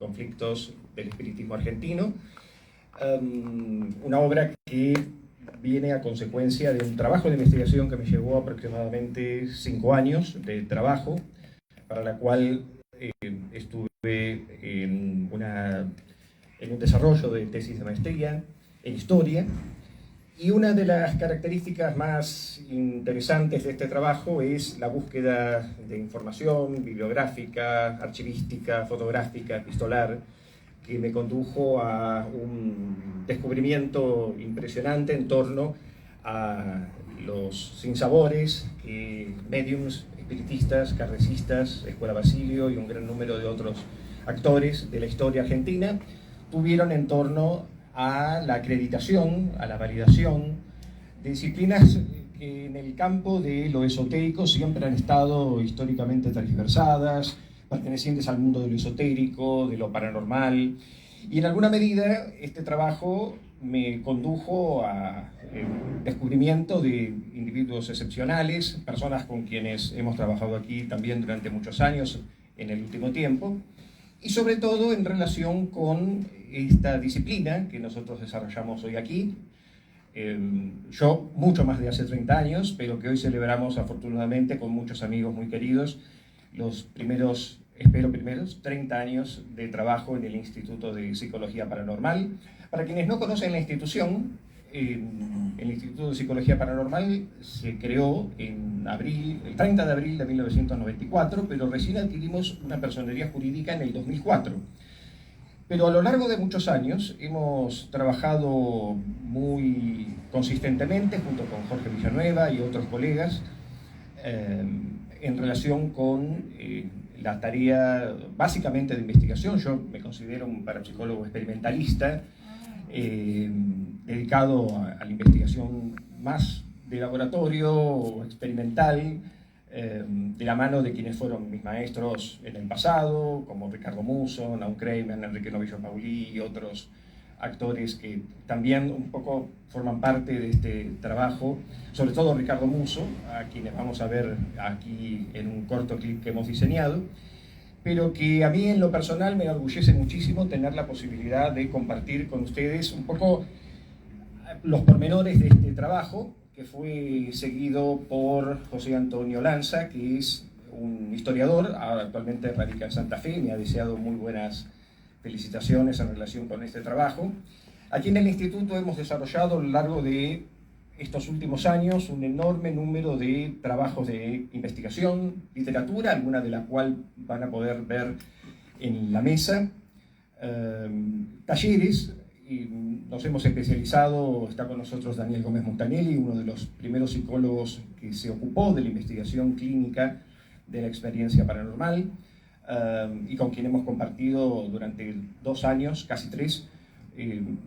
conflictos del espiritismo argentino. Una obra que viene a consecuencia de un trabajo de investigación que me llevó aproximadamente 5 años de trabajo, para la cual estuve en un desarrollo de tesis de maestría en historia. Y una de las características más interesantes de este trabajo es la búsqueda de información bibliográfica, archivística, fotográfica, epistolar, que me condujo a un descubrimiento impresionante en torno a los sinsabores que médiums, espiritistas, cardecistas, Escuela Basilio y un gran número de otros actores de la historia argentina tuvieron en torno a la acreditación, a la validación de disciplinas que en el campo de lo esotérico siempre han estado históricamente transversadas, pertenecientes al mundo de lo esotérico, de lo paranormal, y en alguna medida este trabajo me condujo a el descubrimiento de individuos excepcionales, personas con quienes hemos trabajado aquí también durante muchos años en el último tiempo, y sobre todo en relación con esta disciplina que nosotros desarrollamos hoy aquí, yo mucho más de hace 30 años, pero que hoy celebramos afortunadamente con muchos amigos muy queridos, los primeros 30 años de trabajo en el Instituto de Psicología Paranormal. Para quienes no conocen la institución, el Instituto de Psicología Paranormal se creó en el 30 de abril de 1994, pero recién adquirimos una personería jurídica en el 2004. Pero a lo largo de muchos años hemos trabajado muy consistentemente junto con Jorge Villanueva y otros colegas en relación con la tarea básicamente de investigación. Yo me considero un parapsicólogo experimentalista dedicado a la investigación más de laboratorio o experimental, de la mano de quienes fueron mis maestros en el pasado, como Ricardo Musso, Naum Kramer, Enrique Novillo Paulí y otros actores que también un poco forman parte de este trabajo, sobre todo Ricardo Musso, a quienes vamos a ver aquí en un corto clip que hemos diseñado, pero que a mí en lo personal me enorgullece muchísimo tener la posibilidad de compartir con ustedes un poco los pormenores de este trabajo, que fue seguido por José Antonio Lanza, que es un historiador, actualmente radica en Santa Fe, me ha deseado muy buenas felicitaciones en relación con este trabajo. Aquí en el Instituto hemos desarrollado a lo largo de estos últimos años un enorme número de trabajos de investigación, literatura, alguna de la cual van a poder ver en la mesa, talleres, y nos hemos especializado, está con nosotros Daniel Gómez Montanelli, uno de los primeros psicólogos que se ocupó de la investigación clínica de la experiencia paranormal, y con quien hemos compartido durante 2 años, casi 3,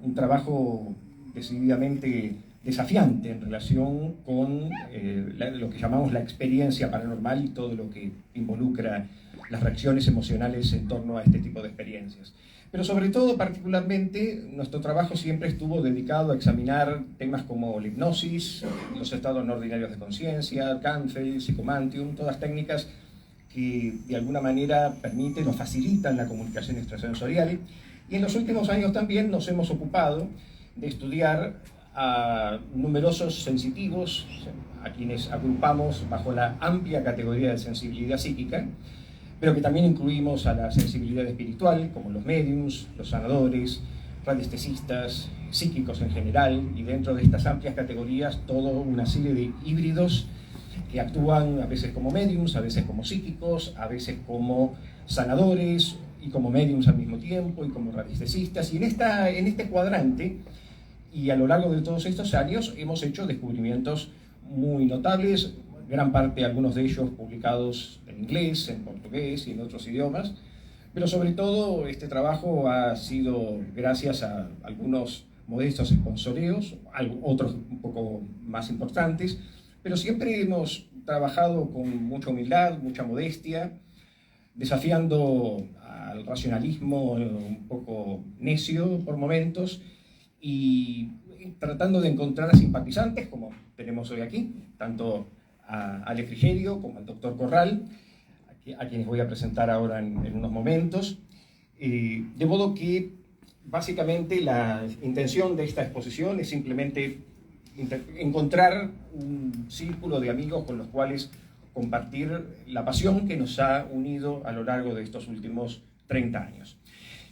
un trabajo decididamente desafiante en relación con lo que llamamos la experiencia paranormal y todo lo que involucra las reacciones emocionales en torno a este tipo de experiencias. Pero sobre todo, particularmente, nuestro trabajo siempre estuvo dedicado a examinar temas como la hipnosis, los estados no ordinarios de conciencia, Canfeld, Psicomantium, todas técnicas que de alguna manera permiten o facilitan la comunicación extrasensorial. Y en los últimos años también nos hemos ocupado de estudiar a numerosos sensitivos, a quienes agrupamos bajo la amplia categoría de sensibilidad psíquica, pero que también incluimos a la sensibilidad espiritual, como los médiums, los sanadores, radiestesistas, psíquicos en general, y dentro de estas amplias categorías toda una serie de híbridos que actúan a veces como médiums, a veces como psíquicos, a veces como sanadores y como médiums al mismo tiempo y como radiestesistas. Y en este cuadrante, y a lo largo de todos estos años, hemos hecho descubrimientos muy notables, gran parte, algunos de ellos publicados en inglés, en portugués y en otros idiomas, pero sobre todo este trabajo ha sido gracias a algunos modestos sponsoreos, otros un poco más importantes, pero siempre hemos trabajado con mucha humildad, mucha modestia, desafiando al racionalismo un poco necio por momentos y tratando de encontrar a simpatizantes, como tenemos hoy aquí, tanto a Ale Frigerio como al doctor Corral, a quienes voy a presentar ahora en unos momentos, De modo que, básicamente, la intención de esta exposición es simplemente encontrar un círculo de amigos con los cuales compartir la pasión que nos ha unido a lo largo de estos últimos 30 años.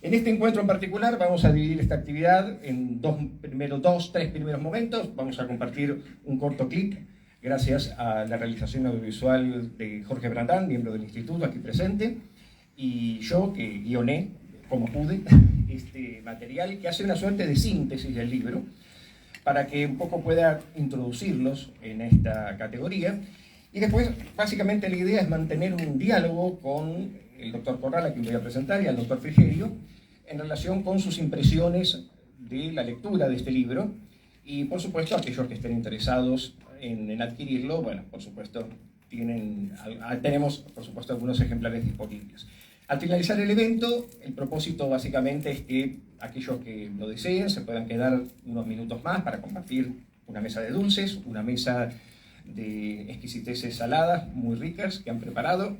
En este encuentro en particular vamos a dividir esta actividad en tres primeros momentos. Vamos a compartir un corto clip gracias a la realización audiovisual de Jorge Brandán, miembro del instituto aquí presente, y yo que guioné, como pude, este material que hace una suerte de síntesis del libro para que un poco pueda introducirlos en esta categoría. Y después, básicamente, la idea es mantener un diálogo con el doctor Corral, a quien voy a presentar, y al doctor Frigerio, en relación con sus impresiones de la lectura de este libro, y por supuesto aquellos que estén interesados en adquirirlo, bueno, por supuesto, tenemos por supuesto algunos ejemplares disponibles. Al finalizar el evento, el propósito básicamente es que aquellos que lo deseen se puedan quedar unos minutos más para compartir una mesa de dulces, una mesa de exquisiteces saladas muy ricas que han preparado,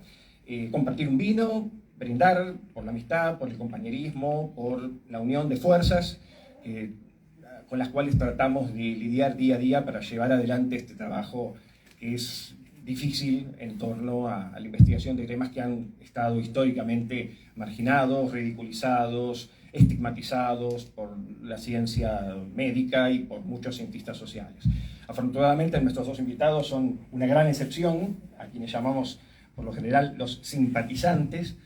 compartir un vino, brindar por la amistad, por el compañerismo, por la unión de fuerzas con las cuales tratamos de lidiar día a día para llevar adelante este trabajo que es difícil en torno a la investigación de temas que han estado históricamente marginados, ridiculizados, estigmatizados por la ciencia médica y por muchos cientistas sociales. Afortunadamente, nuestros dos invitados son una gran excepción, a quienes llamamos por lo general los simpatizantes,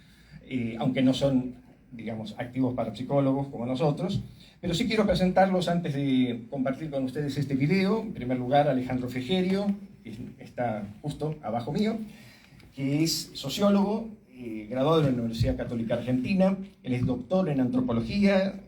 aunque no son, digamos, activos parapsicólogos como nosotros, pero sí quiero presentarlos antes de compartir con ustedes este video. En primer lugar, Alejandro Frigerio, que está justo abajo mío, que es sociólogo, graduado de la Universidad Católica Argentina. Él es doctor en antropología,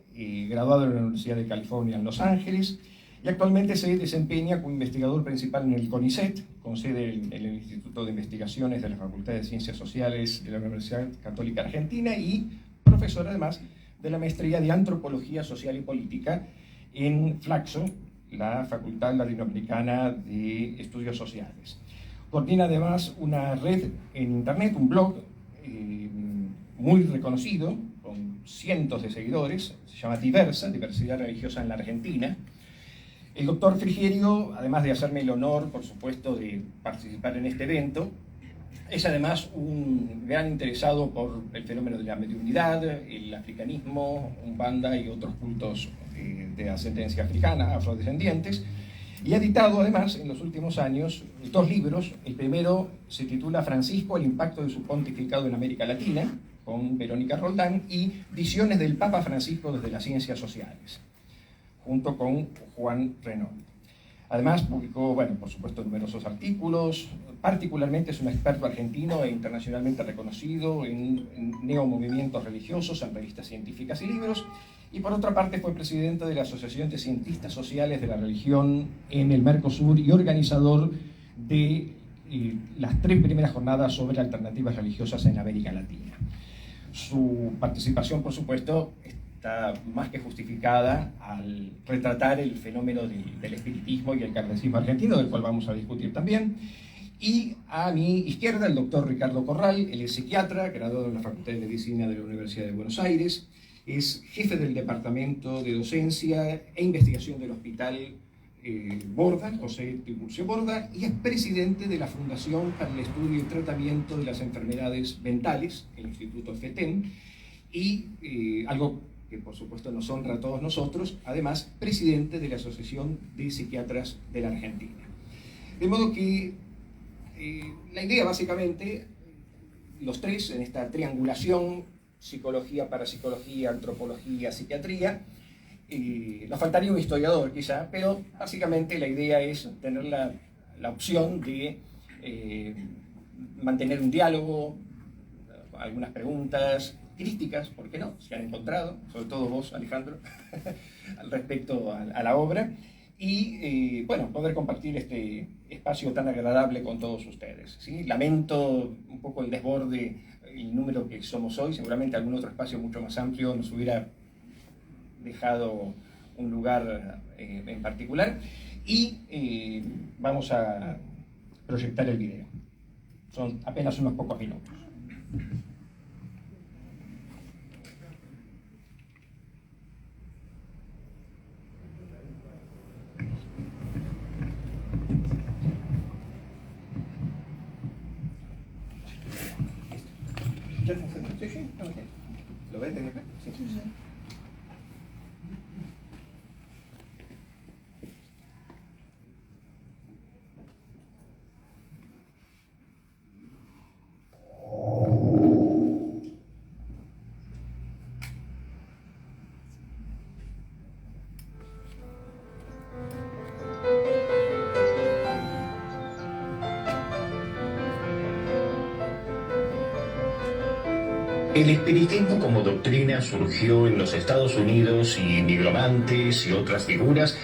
graduado de la Universidad de California en Los Ángeles, y actualmente se desempeña como investigador principal en el CONICET, con sede en el Instituto de Investigaciones de la Facultad de Ciencias Sociales de la Universidad Católica Argentina, y profesor además de la maestría de Antropología Social y Política en Flaxo, la Facultad Latinoamericana de Estudios Sociales. Coordina además una red en internet, un blog muy reconocido, con cientos de seguidores, se llama Diversa, Diversidad Religiosa en la Argentina. El doctor Frigerio, además de hacerme el honor, por supuesto, de participar en este evento, es además un gran interesado por el fenómeno de la mediunidad, el africanismo, Umbanda y otros cultos de ascendencia africana, afrodescendientes, y ha editado además en los últimos años 2 libros. El primero se titula Francisco, el impacto de su pontificado en América Latina, con Verónica Roldán, y Visiones del Papa Francisco desde las Ciencias Sociales, junto con Juan Renaud. Además publicó, bueno, por supuesto, numerosos artículos. Particularmente es un experto argentino e internacionalmente reconocido en neomovimientos religiosos, en revistas científicas y libros. Y por otra parte fue presidente de la Asociación de Cientistas Sociales de la Religión en el Mercosur y organizador de las 3 primeras jornadas sobre alternativas religiosas en América Latina. Su participación, por supuesto, está más que justificada al retratar el fenómeno del espiritismo y el kardecismo argentino, del cual vamos a discutir también. Y a mi izquierda, el doctor Ricardo Corral. Él es psiquiatra, graduado en la Facultad de Medicina de la Universidad de Buenos Aires, es jefe del Departamento de Docencia e Investigación del Hospital Borda, José Tiburcio Borda, y es presidente de la Fundación para el Estudio y Tratamiento de las Enfermedades Mentales, el Instituto FETEM, y algo que por supuesto nos honra a todos nosotros, además presidente de la Asociación de Psiquiatras de la Argentina. De modo que la idea básicamente, los tres en esta triangulación, psicología, parapsicología, antropología, psiquiatría, nos faltaría un historiador quizá, pero básicamente la idea es tener la opción de mantener un diálogo, algunas preguntas, críticas, ¿por qué no?, se han encontrado, sobre todo vos, Alejandro, al respecto a la obra, y bueno, poder compartir este espacio tan agradable con todos ustedes, ¿sí? Lamento un poco el desborde, el número que somos hoy. Seguramente algún otro espacio mucho más amplio nos hubiera dejado un lugar en particular, y vamos a proyectar el video. Son apenas unos pocos minutos. ves desde acá? Sí. El espiritismo como doctrina surgió en los Estados Unidos y nigromantes y otras figuras,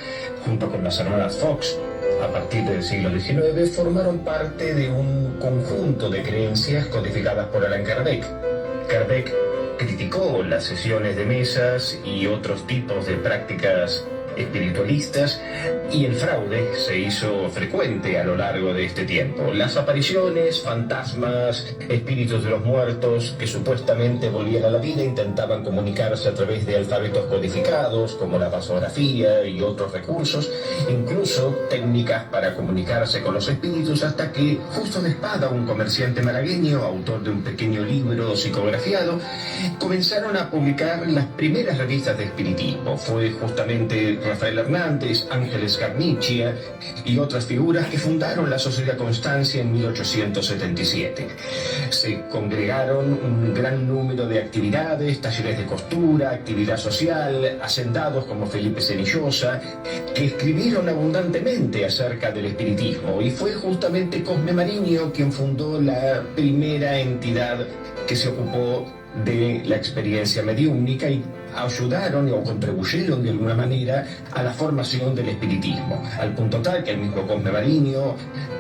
junto con las hermanas Fox, a partir del siglo XIX, formaron parte de un conjunto de creencias codificadas por Allan Kardec. Kardec criticó las sesiones de mesas y otros tipos de prácticas espiritualistas, y el fraude se hizo frecuente a lo largo de este tiempo. Las apariciones, fantasmas, espíritus de los muertos que supuestamente volvían a la vida intentaban comunicarse a través de alfabetos codificados como la vasografía y otros recursos, incluso técnicas para comunicarse con los espíritus, hasta que Justo de Espada, un comerciante malagueño, autor de un pequeño libro psicografiado, comenzaron a publicar las primeras revistas de espiritismo. Fue justamente Rafael Hernández, Ángeles Garnichia y otras figuras que fundaron la Sociedad Constancia en 1877. Se congregaron un gran número de actividades, talleres de costura, actividad social, hacendados como Felipe Senillosa, que escribieron abundantemente acerca del espiritismo, y fue justamente Cosme Mariño quien fundó la primera entidad que se ocupó de la experiencia mediúmnica y ayudaron o contribuyeron de alguna manera a la formación del espiritismo, al punto tal que el mismo Cosme Mariño,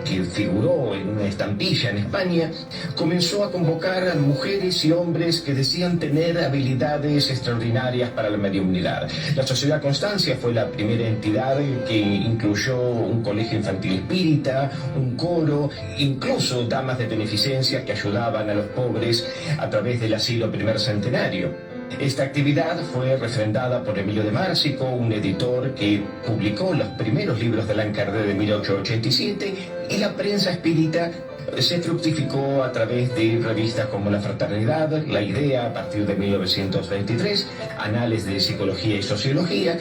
que figuró en una estampilla en España, comenzó a convocar a mujeres y hombres que decían tener habilidades extraordinarias para la mediumnidad. La Sociedad Constancia fue la primera entidad que incluyó un colegio infantil espírita, un coro, incluso damas de beneficencia que ayudaban a los pobres a través del asilo Primer Centenario. Esta actividad fue refrendada por Emilio de Márcico, un editor que publicó los primeros libros de Allan Kardec de 1887, y la prensa espírita se fructificó a través de revistas como La Fraternidad, La Idea a partir de 1923, Anales de Psicología y Sociología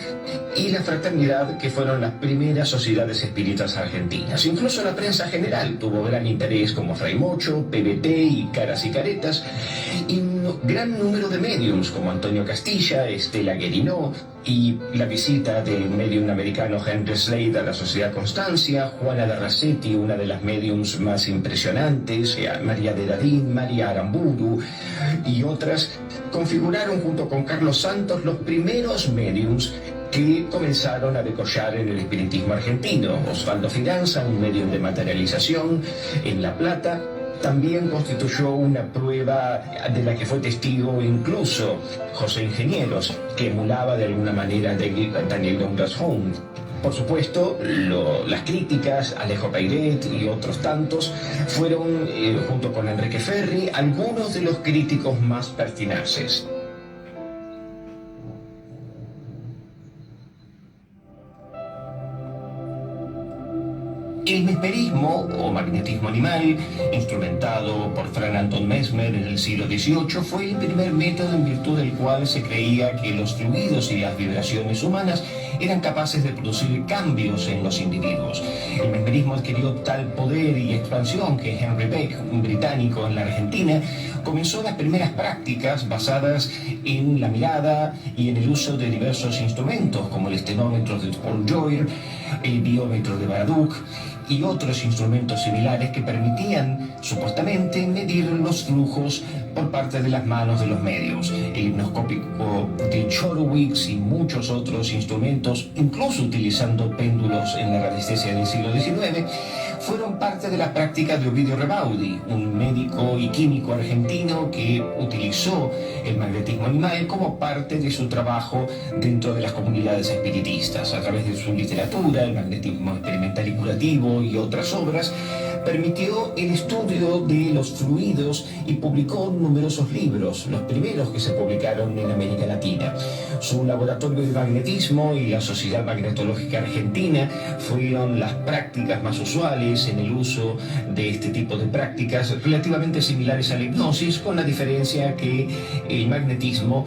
y La Fraternidad, que fueron las primeras sociedades espíritas argentinas. Incluso la prensa general tuvo gran interés, como Fray Mocho, PBT y Caras y Caretas, y un gran número de mediums como Antonio Castilla, Estela Guerinó, y la visita del medium americano Henry Slade a la Sociedad Constancia, Juana de Racetti, una de las mediums más impresionantes, María de Dadín, María Aramburu y otras, configuraron junto con Carlos Santos los primeros mediums que comenzaron a decollar en el espiritismo argentino. Osvaldo Fidanza, un medium de materialización en La Plata, también constituyó una prueba de la que fue testigo incluso José Ingenieros, que emulaba de alguna manera a Daniel Douglas Home. Por supuesto, las críticas, Alejo Peiret y otros tantos, fueron, junto con Enrique Ferri, algunos de los críticos más pertinaces. El mesmerismo, o magnetismo animal, instrumentado por Franz Anton Mesmer en el siglo XVIII, fue el primer método en virtud del cual se creía que los fluidos y las vibraciones humanas eran capaces de producir cambios en los individuos. El mesmerismo adquirió tal poder y expansión que Henry Beck, un británico en la Argentina, comenzó las primeras prácticas basadas en la mirada y en el uso de diversos instrumentos, como el estenómetro de Paul Joyer, el biómetro de Baraduc y otros instrumentos similares que permitían, supuestamente, medir los flujos por parte de las manos de los medios. El hipnoscópico de Chorowicz y muchos otros instrumentos, incluso utilizando péndulos en la radiestesia del siglo XIX, fueron parte de la práctica de Ovidio Rebaudi, un médico y químico argentino que utilizó el magnetismo animal como parte de su trabajo dentro de las comunidades espiritistas. A través de su literatura, El magnetismo experimental y curativo y otras obras, permitió el estudio de los fluidos y publicó numerosos libros, los primeros que se publicaron en América Latina. Su laboratorio de magnetismo y la Sociedad Magnetológica Argentina fueron las prácticas más usuales en el uso de este tipo de prácticas relativamente similares a la hipnosis, con la diferencia que el magnetismo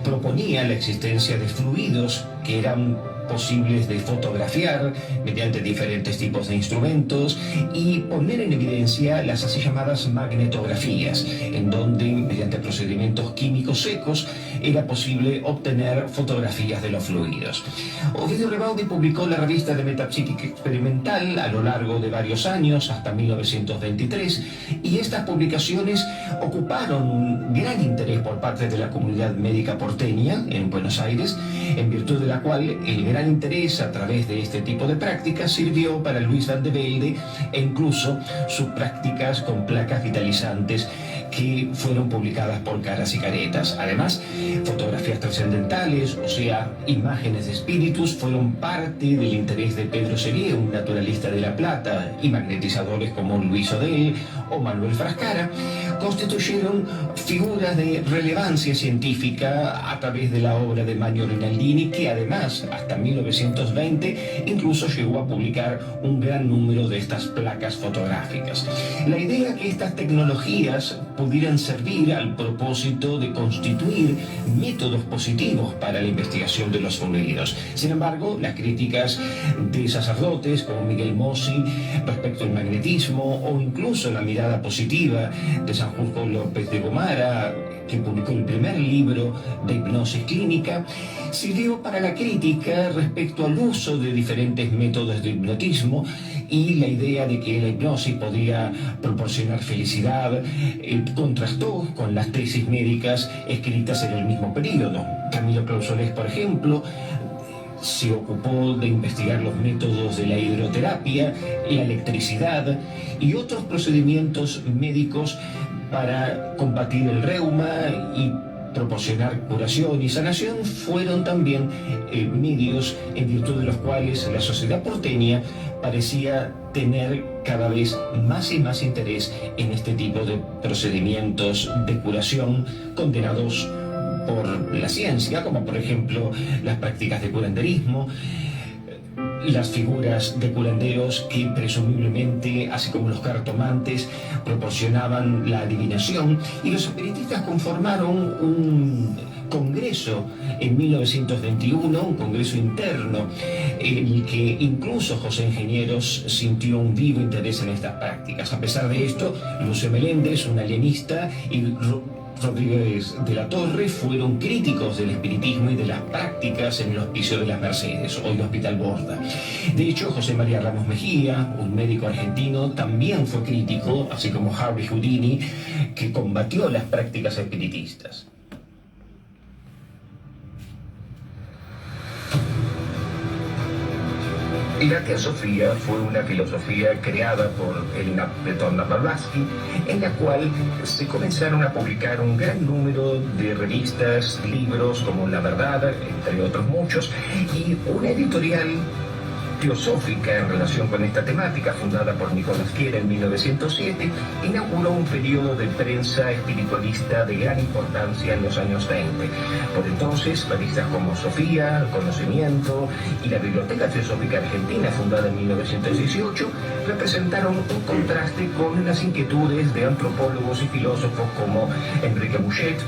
proponía la existencia de fluidos que eran posibles de fotografiar mediante diferentes tipos de instrumentos y poner en evidencia las así llamadas magnetografías, en donde mediante procedimientos químicos secos era posible obtener fotografías de los fluidos. Ovidio Rebaudi publicó la revista de Metapsíquica Experimental a lo largo de varios años, hasta 1923, y estas publicaciones ocuparon un gran interés por parte de la comunidad médica porteña en Buenos Aires, en virtud de la cual el gran interés a través de este tipo de prácticas sirvió para Luis Van de Velde e incluso sus prácticas con placas vitalizantes que fueron publicadas por Caras y Caretas. Además, fotografías trascendentales, o sea, imágenes de espíritus, fueron parte del interés de Pedro Serié, un naturalista de La Plata, y magnetizadores como Luis Odell o Manuel Frascara constituyeron figuras de relevancia científica a través de la obra de Magno Rinaldini, que además, hasta 1920, incluso llegó a publicar un gran número de estas placas fotográficas. La idea que estas tecnologías pudieran servir al propósito de constituir métodos positivos para la investigación de los fluidos. Sin embargo, las críticas de sacerdotes como Miguel Mossi respecto al magnetismo, o incluso la mirada positiva de San Justo López de Gomara, que publicó el primer libro de hipnosis clínica, sirvió para la crítica respecto al uso de diferentes métodos de hipnotismo y la idea de que la hipnosis podía proporcionar felicidad contrastó con las tesis médicas escritas en el mismo periodo. Camilo Clausolés, por ejemplo, se ocupó de investigar los métodos de la hidroterapia, la electricidad y otros procedimientos médicos para combatir el reuma y proporcionar curación y sanación. Fueron también medios en virtud de los cuales la sociedad porteña parecía tener cada vez más y más interés en este tipo de procedimientos de curación condenados por la ciencia, como por ejemplo las prácticas de curanderismo, las figuras de curanderos que presumiblemente, así como los cartomantes, proporcionaban la adivinación, y los espiritistas conformaron un congreso en 1921, un congreso interno, en el que incluso José Ingenieros sintió un vivo interés en estas prácticas. A pesar de esto, Lucio Meléndez, un alienista, y Rodríguez de la Torre fueron críticos del espiritismo y de las prácticas en el Hospicio de las Mercedes, hoy Hospital Borda. De hecho, José María Ramos Mejía, un médico argentino, también fue crítico, así como Harvey Houdini, que combatió las prácticas espiritistas. La teosofía fue una filosofía creada por Elena Petrovna Blavatsky, en la cual se comenzaron a publicar un gran número de revistas, libros como La Verdad, entre otros muchos, y una editorial teosófica en relación con esta temática, fundada por Nicolás Quiera en 1907, inauguró un periodo de prensa espiritualista de gran importancia en los años 20. Por entonces, revistas como Sofía, Conocimiento y la Biblioteca Teosófica Argentina, fundada en 1918, representaron un contraste con las inquietudes de antropólogos y filósofos como Enrique Bouchet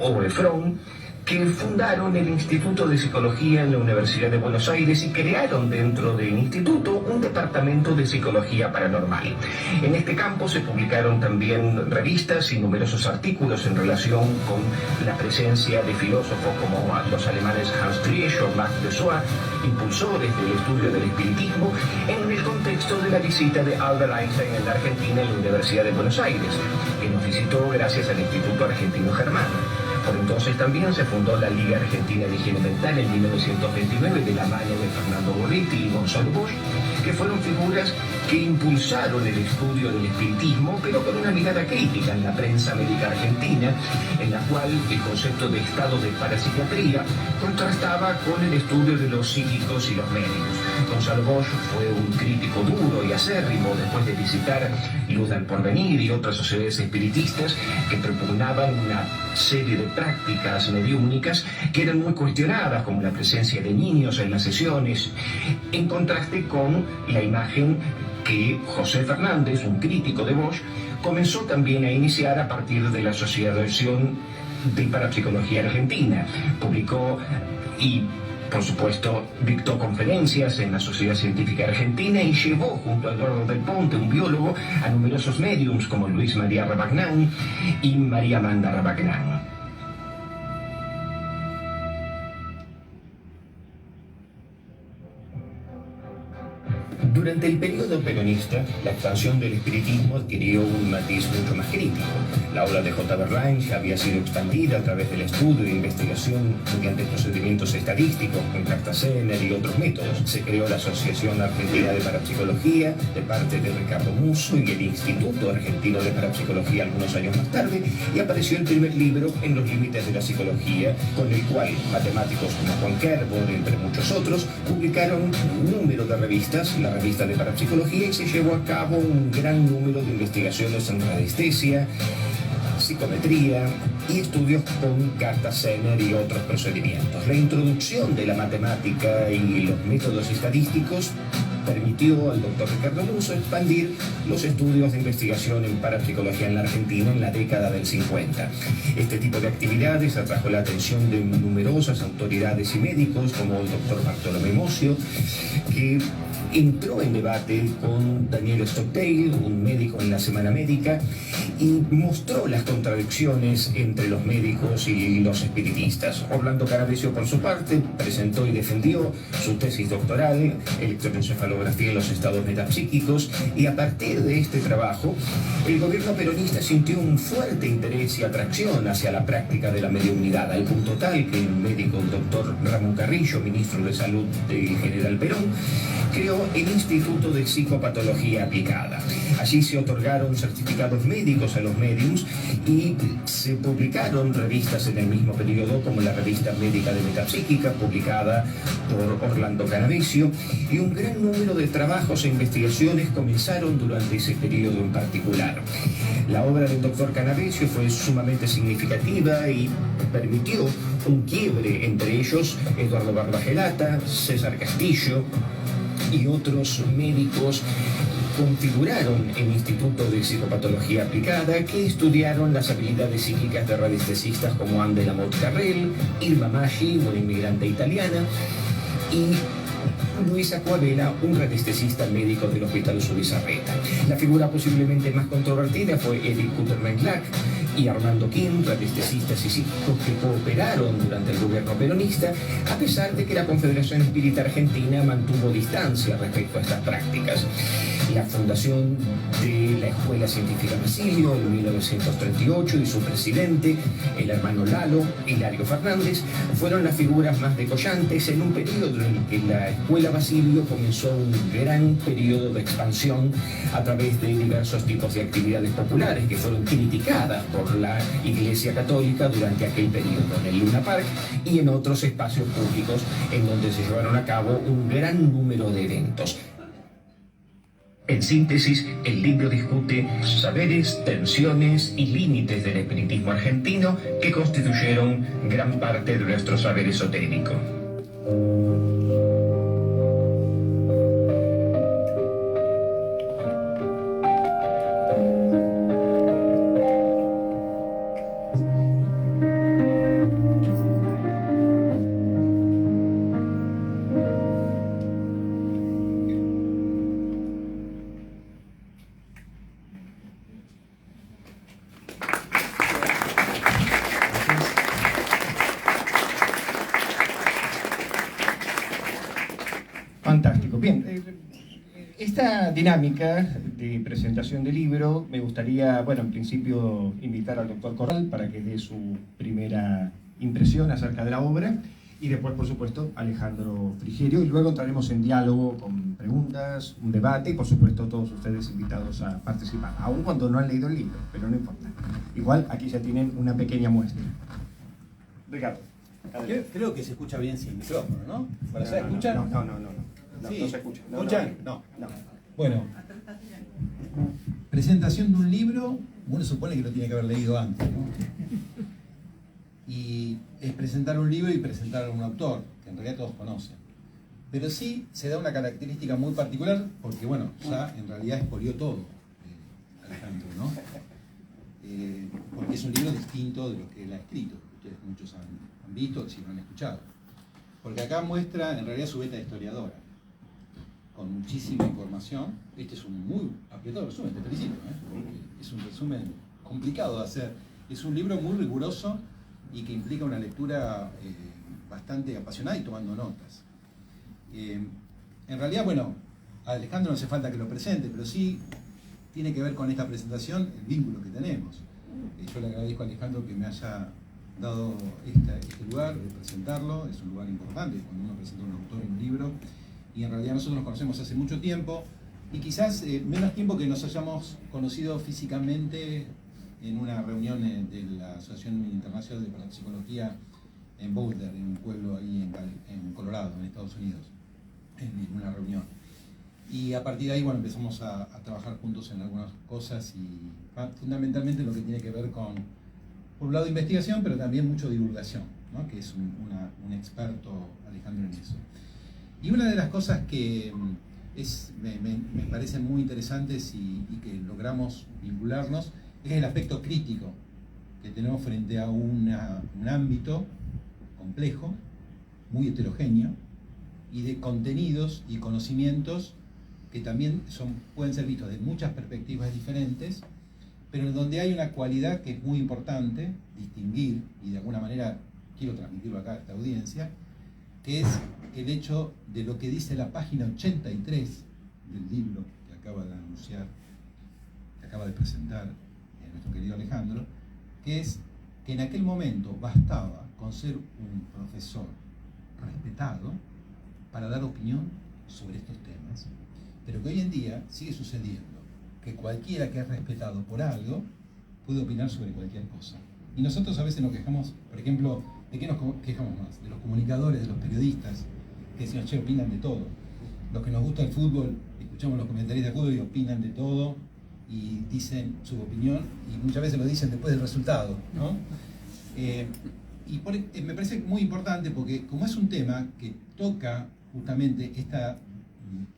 o Efron, que fundaron el Instituto de Psicología en la Universidad de Buenos Aires y crearon dentro del instituto un departamento de psicología paranormal. En este campo se publicaron también revistas y numerosos artículos en relación con la presencia de filósofos como los alemanes Hans Driesch o Max de Soa, impulsores del estudio del espiritismo, en el contexto de la visita de Albert Einstein en la Argentina en la Universidad de Buenos Aires, que nos visitó gracias al Instituto Argentino Germano. Por entonces también se fundó la Liga Argentina de Higiene Mental en 1929 de la mano de Fernando Goretti y Gonzalo Bosch, que fueron figuras que impulsaron el estudio del espiritismo, pero con una mirada crítica en la prensa médica argentina, en la cual el concepto de estado de parapsiquiatría contrastaba con el estudio de los psíquicos y los médicos. Gonzalo Bosch fue un crítico duro y acérrimo después de visitar Luz del Porvenir y otras sociedades espiritistas que propugnaban una serie de prácticas mediúmnicas que eran muy cuestionadas, como la presencia de niños en las sesiones, en contraste con la imagen que José Fernández, un crítico de Bosch, comenzó también a iniciar a partir de la Asociación de Parapsicología Argentina. Publicó y, por supuesto, dictó conferencias en la Sociedad Científica Argentina y llevó, junto a Eduardo del Ponte, un biólogo, a numerosos médiums como Luis María Rabagnán y María Amanda Rabagnán. Durante el periodo peronista, la expansión del espiritismo adquirió un matiz mucho más crítico. La obra de J. Berlín ya había sido expandida a través del estudio e investigación mediante procedimientos estadísticos con Cartasener y otros métodos. Se creó la Asociación Argentina de Parapsicología de parte de Ricardo Musso y el Instituto Argentino de Parapsicología algunos años más tarde, y apareció el primer libro, En los límites de la psicología, con el cual matemáticos como Juan Kerbor, entre muchos otros, publicaron un número de revistas, la revista de Parapsicología, y se llevó a cabo un gran número de investigaciones en radiestesia, psicometría y estudios con Cartasener y otros procedimientos. La introducción de la matemática y los métodos estadísticos permitió al doctor Ricardo Musso expandir los estudios de investigación en parapsicología en la Argentina en la década del 50. Este tipo de actividades atrajo la atención de numerosas autoridades y médicos, como el doctor Bartolomé Mocio, que entró en debate con Daniel Stockdale, un médico en la Semana Médica, y mostró las contradicciones entre los médicos y los espiritistas. Orlando Canavesio, por su parte, presentó y defendió su tesis doctoral, Electroencefalografía en los estados metapsíquicos, y a partir de este trabajo, el gobierno peronista sintió un fuerte interés y atracción hacia la práctica de la mediunidad, al punto tal que el médico doctor Ramón Carrillo, ministro de Salud del general Perón, creó el Instituto de Psicopatología Aplicada. Allí se otorgaron certificados médicos a los médiums y se publicaron revistas en el mismo periodo, como la Revista Médica de Metapsíquica, publicada por Orlando Canavesio, y un gran número de trabajos e investigaciones comenzaron durante ese periodo en particular. La obra del doctor Canavesio fue sumamente significativa y permitió un quiebre entre ellos Eduardo Barbagelata, César Castillo y otros médicos. Configuraron el Instituto de Psicopatología Aplicada, que estudiaron las habilidades psíquicas de radiestesistas como Anne de la Motte Carrel, Irma Maggi, una inmigrante italiana, y Luisa Coabella, un radiestesista médico del Hospital Zubizarreta. La figura posiblemente más controvertida fue Edith Kuperman-Glack y Armando Kim, radiestesistas y psíquicos que cooperaron durante el gobierno peronista, a pesar de que la Confederación Espírita Argentina mantuvo distancia respecto a estas prácticas. La fundación de la Escuela Científica Basilio en 1938 y su presidente, el hermano Lalo, Hilario Fernández, fueron las figuras más decollantes en un periodo en el que la Escuela Basilio comenzó un gran periodo de expansión a través de diversos tipos de actividades populares que fueron criticadas por la Iglesia Católica durante aquel periodo, en el Luna Park y en otros espacios públicos en donde se llevaron a cabo un gran número de eventos. En síntesis, el libro discute saberes, tensiones y límites del espiritismo argentino que constituyeron gran parte de nuestro saber esotérico. Fantástico. Bien, esta dinámica de presentación del libro me gustaría, bueno, en principio invitar al doctor Corral para que dé su primera impresión acerca de la obra, y después, por supuesto, Alejandro Frigerio, y luego entraremos en diálogo con preguntas, un debate, y por supuesto todos ustedes invitados a participar, aun cuando no han leído el libro, pero no importa. Igual aquí ya tienen una pequeña muestra. Ricardo. Yo creo que se escucha bien sin micrófono, ¿no? ¿Para se escucha? No. No, sí. no se escucha. ¿Escuchan? No. Bueno, presentación de un libro, uno supone que lo tiene que haber leído antes, ¿no? Y es presentar un libro y presentar a un autor, que en realidad todos conocen. Pero sí se da una característica muy particular, porque bueno, ya en realidad expolió todo Alejandro, ¿no? Porque es un libro distinto de lo que él ha escrito, que ustedes muchos han visto, si lo han escuchado. Porque acá muestra en realidad su beta de historiadora, con muchísima información. Este es un muy apretado resumen, te felicito, ¿eh? Es un resumen complicado de hacer. Es un libro muy riguroso y que implica una lectura bastante apasionada y tomando notas. En realidad, bueno, a Alejandro no hace falta que lo presente, pero sí tiene que ver con esta presentación el vínculo que tenemos. Yo le agradezco a Alejandro que me haya dado este lugar de presentarlo. Es un lugar importante cuando uno presenta a un autor en un libro, y en realidad nosotros nos conocemos hace mucho tiempo, y quizás menos tiempo que nos hayamos conocido físicamente en una reunión de la Asociación Internacional de Parapsicología en Boulder, en un pueblo ahí en Colorado, en Estados Unidos, en una reunión. Y a partir de ahí, bueno, empezamos a trabajar juntos en algunas cosas, y fundamentalmente lo que tiene que ver con, por un lado, investigación, pero también mucho divulgación, ¿no? Que es un experto Alejandro en eso. Y una de las cosas que me parecen muy interesantes y que logramos vincularnos es el aspecto crítico que tenemos frente a un ámbito complejo, muy heterogéneo, y de contenidos y conocimientos que también pueden ser vistos de muchas perspectivas diferentes, pero en donde hay una cualidad que es muy importante distinguir, y de alguna manera quiero transmitirlo acá a esta audiencia, que es el hecho de lo que dice la página 83 del libro que acaba de anunciar, que acaba de presentar nuestro querido Alejandro, que es que en aquel momento bastaba con ser un profesor respetado para dar opinión sobre estos temas, pero que hoy en día sigue sucediendo que cualquiera que es respetado por algo puede opinar sobre cualquier cosa. Y nosotros a veces nos quejamos, por ejemplo, ¿de qué nos quejamos más? De los comunicadores, de los periodistas, que decían, che, opinan de todo. Los que nos gusta el fútbol, escuchamos los comentarios de fútbol y opinan de todo, y dicen su opinión, y muchas veces lo dicen después del resultado, ¿no? Me parece muy importante porque como es un tema que toca justamente esta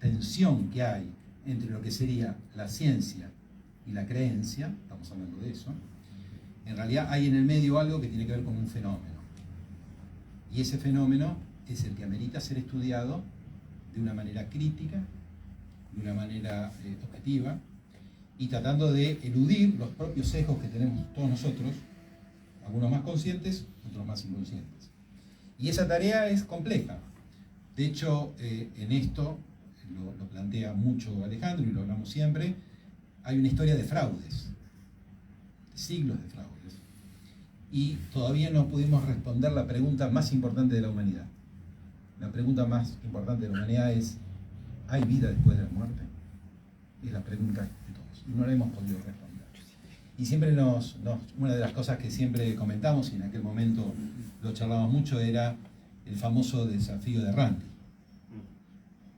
tensión que hay entre lo que sería la ciencia y la creencia, estamos hablando de eso, en realidad hay en el medio algo que tiene que ver con un fenómeno. Y ese fenómeno es el que amerita ser estudiado de una manera crítica, de una manera objetiva, y tratando de eludir los propios sesgos que tenemos todos nosotros, algunos más conscientes, otros más inconscientes. Y esa tarea es compleja. De hecho, en esto, lo plantea mucho Alejandro y lo hablamos siempre, hay una historia de fraudes, de siglos de fraudes. Y todavía no pudimos responder la pregunta más importante de la humanidad. La pregunta más importante de la humanidad es, ¿hay vida después de la muerte? Es la pregunta de todos. Y no la hemos podido responder. Y siempre una de las cosas que siempre comentamos, y en aquel momento lo charlamos mucho, era el famoso desafío de Randi,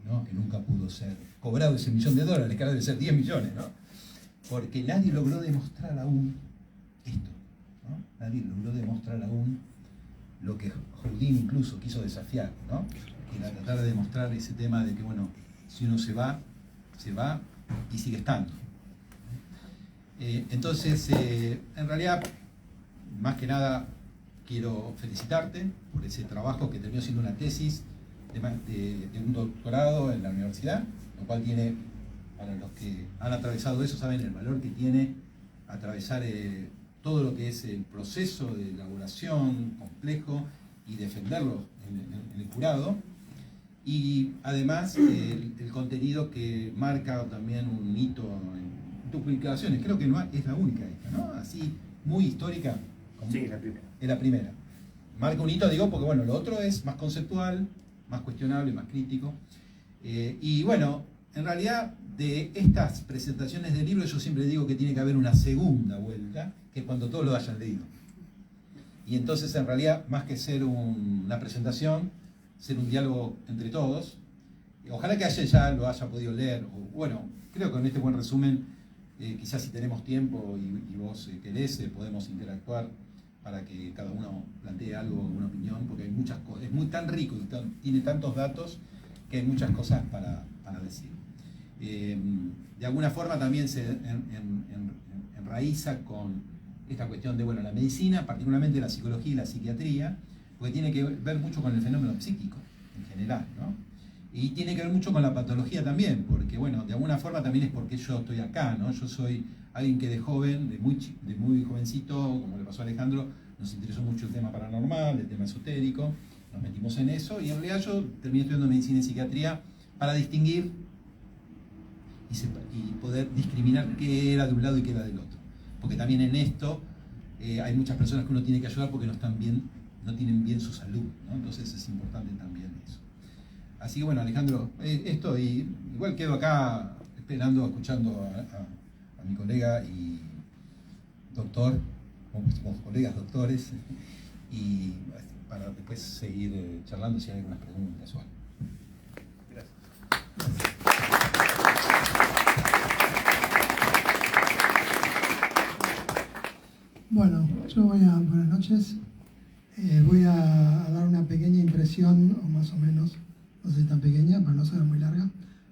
¿no? Que nunca pudo ser cobrado ese $1 millón, que ahora debe ser 10 millones, ¿no? Porque nadie logró demostrar aún esto, ¿no? Nadie logró demostrar aún lo que Houdini incluso quiso desafiar, ¿no? Que era tratar de demostrar ese tema de que, bueno, si uno se va y sigue estando. Entonces, en realidad, más que nada, quiero felicitarte por ese trabajo que terminó siendo una tesis de un doctorado en la universidad, lo cual tiene, para los que han atravesado eso, saben el valor que tiene atravesar todo lo que es el proceso de elaboración complejo y defenderlo en el jurado. Y además el contenido que marca también un hito en tus publicaciones. Creo que no es la única esta, ¿no? Así, muy histórica. Sí, es la primera. Es la primera. Marca un hito, digo, porque bueno, lo otro es más conceptual, más cuestionable, más crítico. Y bueno, en realidad de estas presentaciones de libros yo siempre digo que tiene que haber una segunda vuelta, que es cuando todos lo hayan leído. Y entonces en realidad, más que ser una presentación, ser un diálogo entre todos, Ojalá que ya lo haya podido leer. Bueno, creo que con este buen resumen, quizás si tenemos tiempo y vos que lees, podemos interactuar para que cada uno plantee algo, una opinión, porque hay muchas cosas, es muy tan rico y tiene tantos datos que hay muchas cosas para decir. De alguna forma también se enraiza con esta cuestión de, bueno, la medicina, particularmente la psicología y la psiquiatría, porque tiene que ver mucho con el fenómeno psíquico en general, ¿no? Y tiene que ver mucho con la patología también, porque, bueno, de alguna forma también es porque yo estoy acá, ¿no? Yo soy alguien que de joven, de muy jovencito, como le pasó a Alejandro, nos interesó mucho el tema paranormal, el tema esotérico, nos metimos en eso, y en realidad yo terminé estudiando medicina y psiquiatría para distinguir y poder discriminar qué era de un lado y qué era del otro. Porque también en esto hay muchas personas que uno tiene que ayudar porque no tienen bien su salud, ¿no? Entonces es importante también eso. Así que bueno, Alejandro, esto, y igual quedo acá esperando, escuchando a mi colega y doctor, como colegas doctores, y para después seguir charlando si hay algunas preguntas o algo. Gracias. Bueno, buenas noches. Voy a dar una pequeña impresión, o más o menos, no sé si tan pequeña, para no ser muy larga,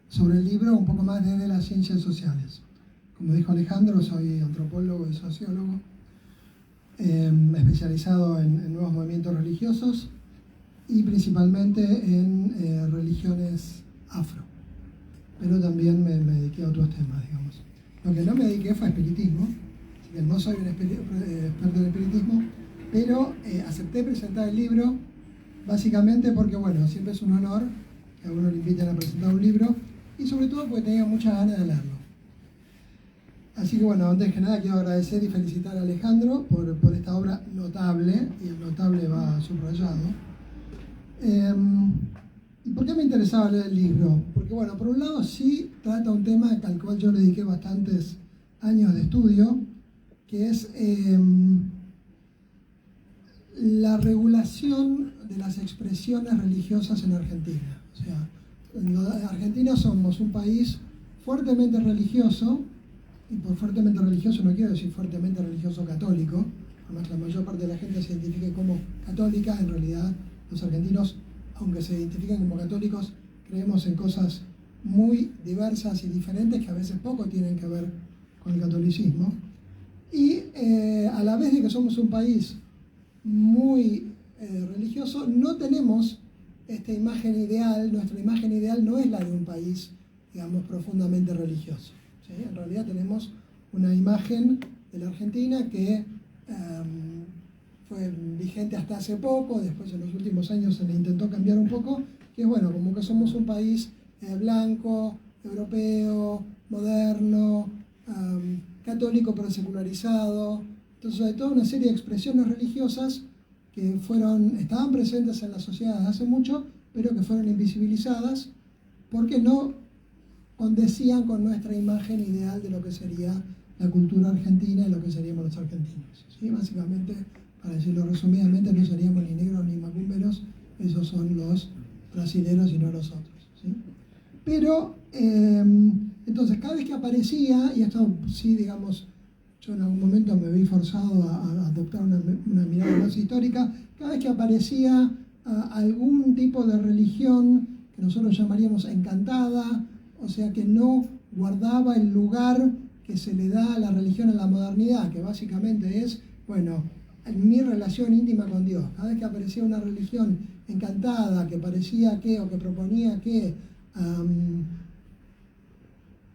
sobre el libro, un poco más desde las ciencias sociales. Como dijo Alejandro, soy antropólogo y sociólogo, especializado en nuevos movimientos religiosos y principalmente en religiones afro. Pero también me dediqué a otros temas, digamos. Lo que no me dediqué fue a espiritismo, así que no soy un experto en espiritismo, pero acepté presentar el libro básicamente porque, bueno, siempre es un honor que a uno le inviten a presentar un libro y sobre todo porque tenía muchas ganas de leerlo. Así que, bueno, antes que nada quiero agradecer y felicitar a Alejandro por esta obra notable, y el notable va subrayado. ¿Y por qué me interesaba leer el libro? Porque, bueno, por un lado sí trata un tema al cual yo le dediqué bastantes años de estudio, que es la regulación de las expresiones religiosas en Argentina. O sea, en Argentina somos un país fuertemente religioso, y por fuertemente religioso no quiero decir fuertemente religioso católico, además la mayor parte de la gente se identifique como católica, en realidad los argentinos, aunque se identifican como católicos, creemos en cosas muy diversas y diferentes que a veces poco tienen que ver con el catolicismo. Y a la vez de que somos un país muy religioso, no tenemos esta imagen ideal, nuestra imagen ideal no es la de un país, digamos, profundamente religioso, ¿sí? En realidad tenemos una imagen de la Argentina que fue vigente hasta hace poco, después en los últimos años se le intentó cambiar un poco, que es, bueno, como que somos un país blanco, europeo, moderno, católico pero secularizado. Entonces hay toda una serie de expresiones religiosas que estaban presentes en la sociedad desde hace mucho, pero que fueron invisibilizadas porque no condecían con nuestra imagen ideal de lo que sería la cultura argentina y lo que seríamos los argentinos, ¿sí? Básicamente, para decirlo resumidamente, no seríamos ni negros ni macumberos, esos son los brasileros y no los otros, ¿sí? Pero, entonces, cada vez que aparecía, y esto sí, digamos, yo en algún momento me vi forzado a adoptar una mirada más histórica, cada vez que aparecía algún tipo de religión que nosotros llamaríamos encantada, o sea que no guardaba el lugar que se le da a la religión en la modernidad, que básicamente es, bueno, mi relación íntima con Dios. Cada vez que aparecía una religión encantada, que parecía que, o que proponía que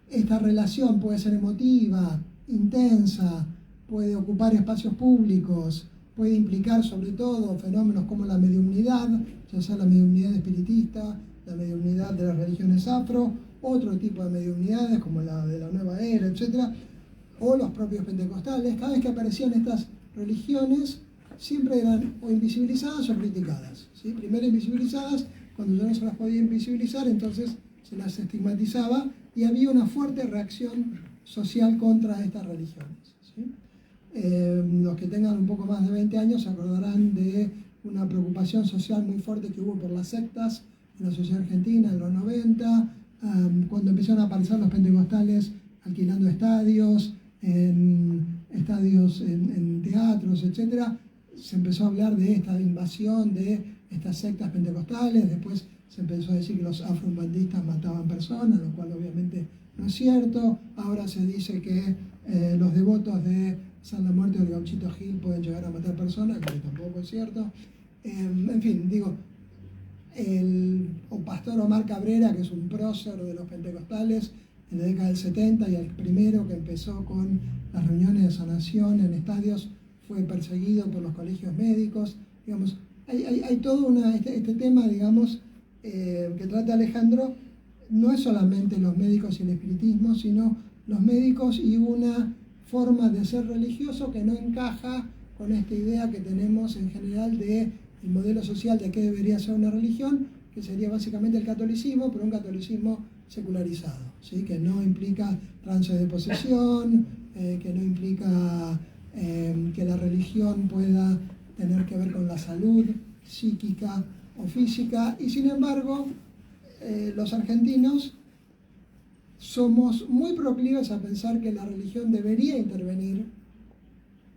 esta relación puede ser emotiva, intensa, puede ocupar espacios públicos, puede implicar sobre todo fenómenos como la mediumnidad, ya sea la mediumnidad espiritista, la mediumnidad de las religiones afro, otro tipo de mediumnidades como la de la nueva era, etc., o los propios pentecostales. Cada vez que aparecían estas religiones siempre eran o invisibilizadas o criticadas, ¿sí? Primero invisibilizadas, cuando ya no se las podía invisibilizar, entonces se las estigmatizaba y había una fuerte reacción social contra estas religiones, ¿sí? Los que tengan un poco más de 20 años se acordarán de una preocupación social muy fuerte que hubo por las sectas en la sociedad argentina en los 90, cuando empezaron a aparecer los pentecostales alquilando estadios, en teatros, etc., se empezó a hablar de esta invasión de estas sectas pentecostales. Después se empezó a decir que los afroumbandistas mataban personas, lo cual obviamente no es cierto. Ahora se dice que los devotos de Santa Muerte del Gauchito Gil pueden llegar a matar personas, que tampoco es cierto. En fin, digo, el pastor Omar Cabrera, que es un prócer de los pentecostales en la década del 70 y el primero que empezó con las reuniones de sanación en estadios, fue perseguido por los colegios médicos. Digamos, hay todo este tema, digamos, que trata Alejandro, no es solamente los médicos y el espiritismo, sino los médicos y una forma de ser religioso que no encaja con esta idea que tenemos en general de el modelo social de qué debería ser una religión, que sería básicamente el catolicismo, pero un catolicismo secularizado, ¿sí? Que no implica trance de posesión, que no implica que la religión pueda tener que ver con la salud psíquica o física, y sin embargo los argentinos somos muy proclives a pensar que la religión debería intervenir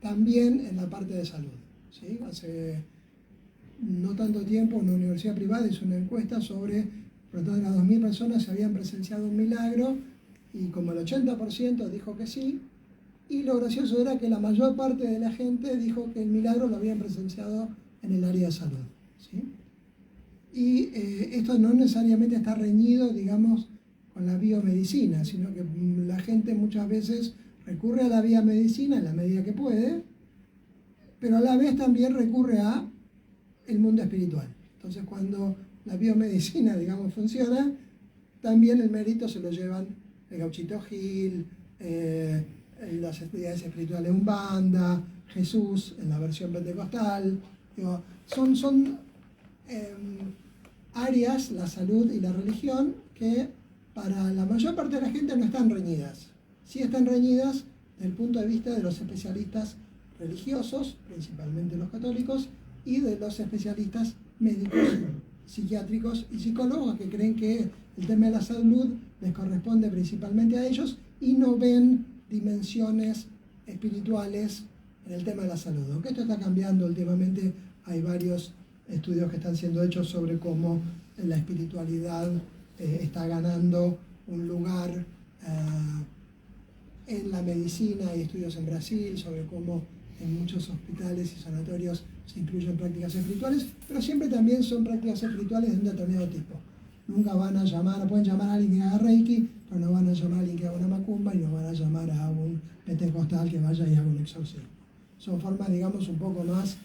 también en la parte de salud, ¿sí? Hace no tanto tiempo una universidad privada hizo una encuesta sobre, por lo tanto, las 2.000 personas se habían presenciado un milagro, y como el 80% dijo que sí, y lo gracioso era que la mayor parte de la gente dijo que el milagro lo habían presenciado en el área de salud, ¿sí? Y esto no necesariamente está reñido, digamos, con la biomedicina, sino que la gente muchas veces recurre a la biomedicina en la medida que puede, pero a la vez también recurre a el mundo espiritual. Entonces, cuando la biomedicina, digamos, funciona, también el mérito se lo llevan el Gauchito Gil, las actividades espirituales de Umbanda, Jesús en la versión pentecostal. Digo, son áreas, la salud y la religión, que para la mayor parte de la gente no están reñidas. Sí están reñidas desde el punto de vista de los especialistas religiosos, principalmente los católicos, y de los especialistas médicos, psiquiátricos y psicólogos, que creen que el tema de la salud les corresponde principalmente a ellos y no ven dimensiones espirituales en el tema de la salud. Aunque esto está cambiando últimamente, hay varios estudios que están siendo hechos sobre cómo la espiritualidad está ganando un lugar en la medicina. Hay estudios en Brasil sobre cómo en muchos hospitales y sanatorios se incluyen prácticas espirituales, pero siempre también son prácticas espirituales de un determinado tipo. Nunca van a llamar, no pueden llamar a alguien que haga Reiki, pero no van a llamar a alguien que haga una macumba, y no van a llamar a un pentecostal que vaya y haga un exorcismo. Son formas, digamos, un poco más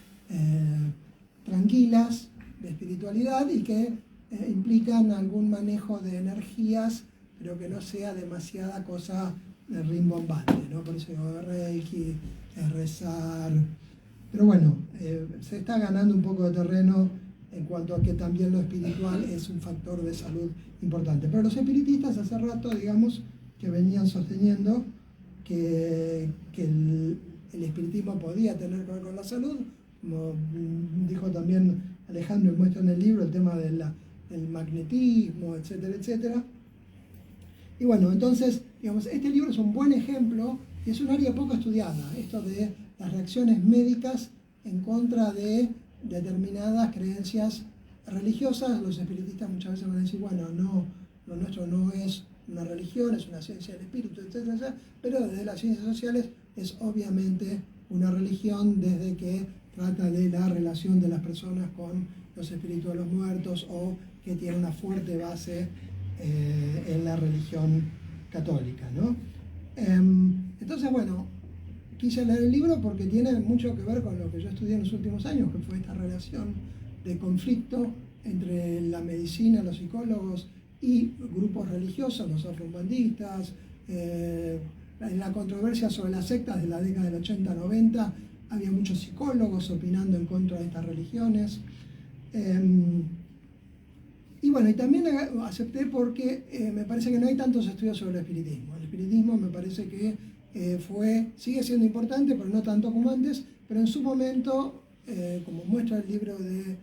tranquilas de espiritualidad y que implican algún manejo de energías, pero que no sea demasiada cosa rimbombante, ¿no? Por eso digo Reiki, rezar. Pero bueno, se está ganando un poco de terreno en cuanto a que también lo espiritual es un factor de salud importante. Pero los espiritistas hace rato, digamos, que venían sosteniendo que el espiritismo podía tener que ver con la salud, como dijo también Alejandro y muestra en el libro el tema del magnetismo, etcétera, etcétera. Y bueno, entonces, digamos, este libro es un buen ejemplo, y es un área poco estudiada, esto de las reacciones médicas en contra de determinadas creencias religiosas. Los espiritistas muchas veces van a decir, bueno, no, lo nuestro no es una religión, es una ciencia del espíritu, etcétera, etcétera, pero desde las ciencias sociales es obviamente una religión, desde que trata de la relación de las personas con los espíritus de los muertos, o que tiene una fuerte base en la religión católica, ¿no? Entonces, bueno, quise leer el libro porque tiene mucho que ver con lo que yo estudié en los últimos años, que fue esta relación de conflicto entre la medicina, los psicólogos y grupos religiosos, los afroumbandistas. En la controversia sobre las sectas de la década del 80-90 había muchos psicólogos opinando en contra de estas religiones. Y bueno, y también acepté porque me parece que no hay tantos estudios sobre el espiritismo. El espiritismo me parece que sigue siendo importante, pero no tanto como antes, pero en su momento, como muestra el libro de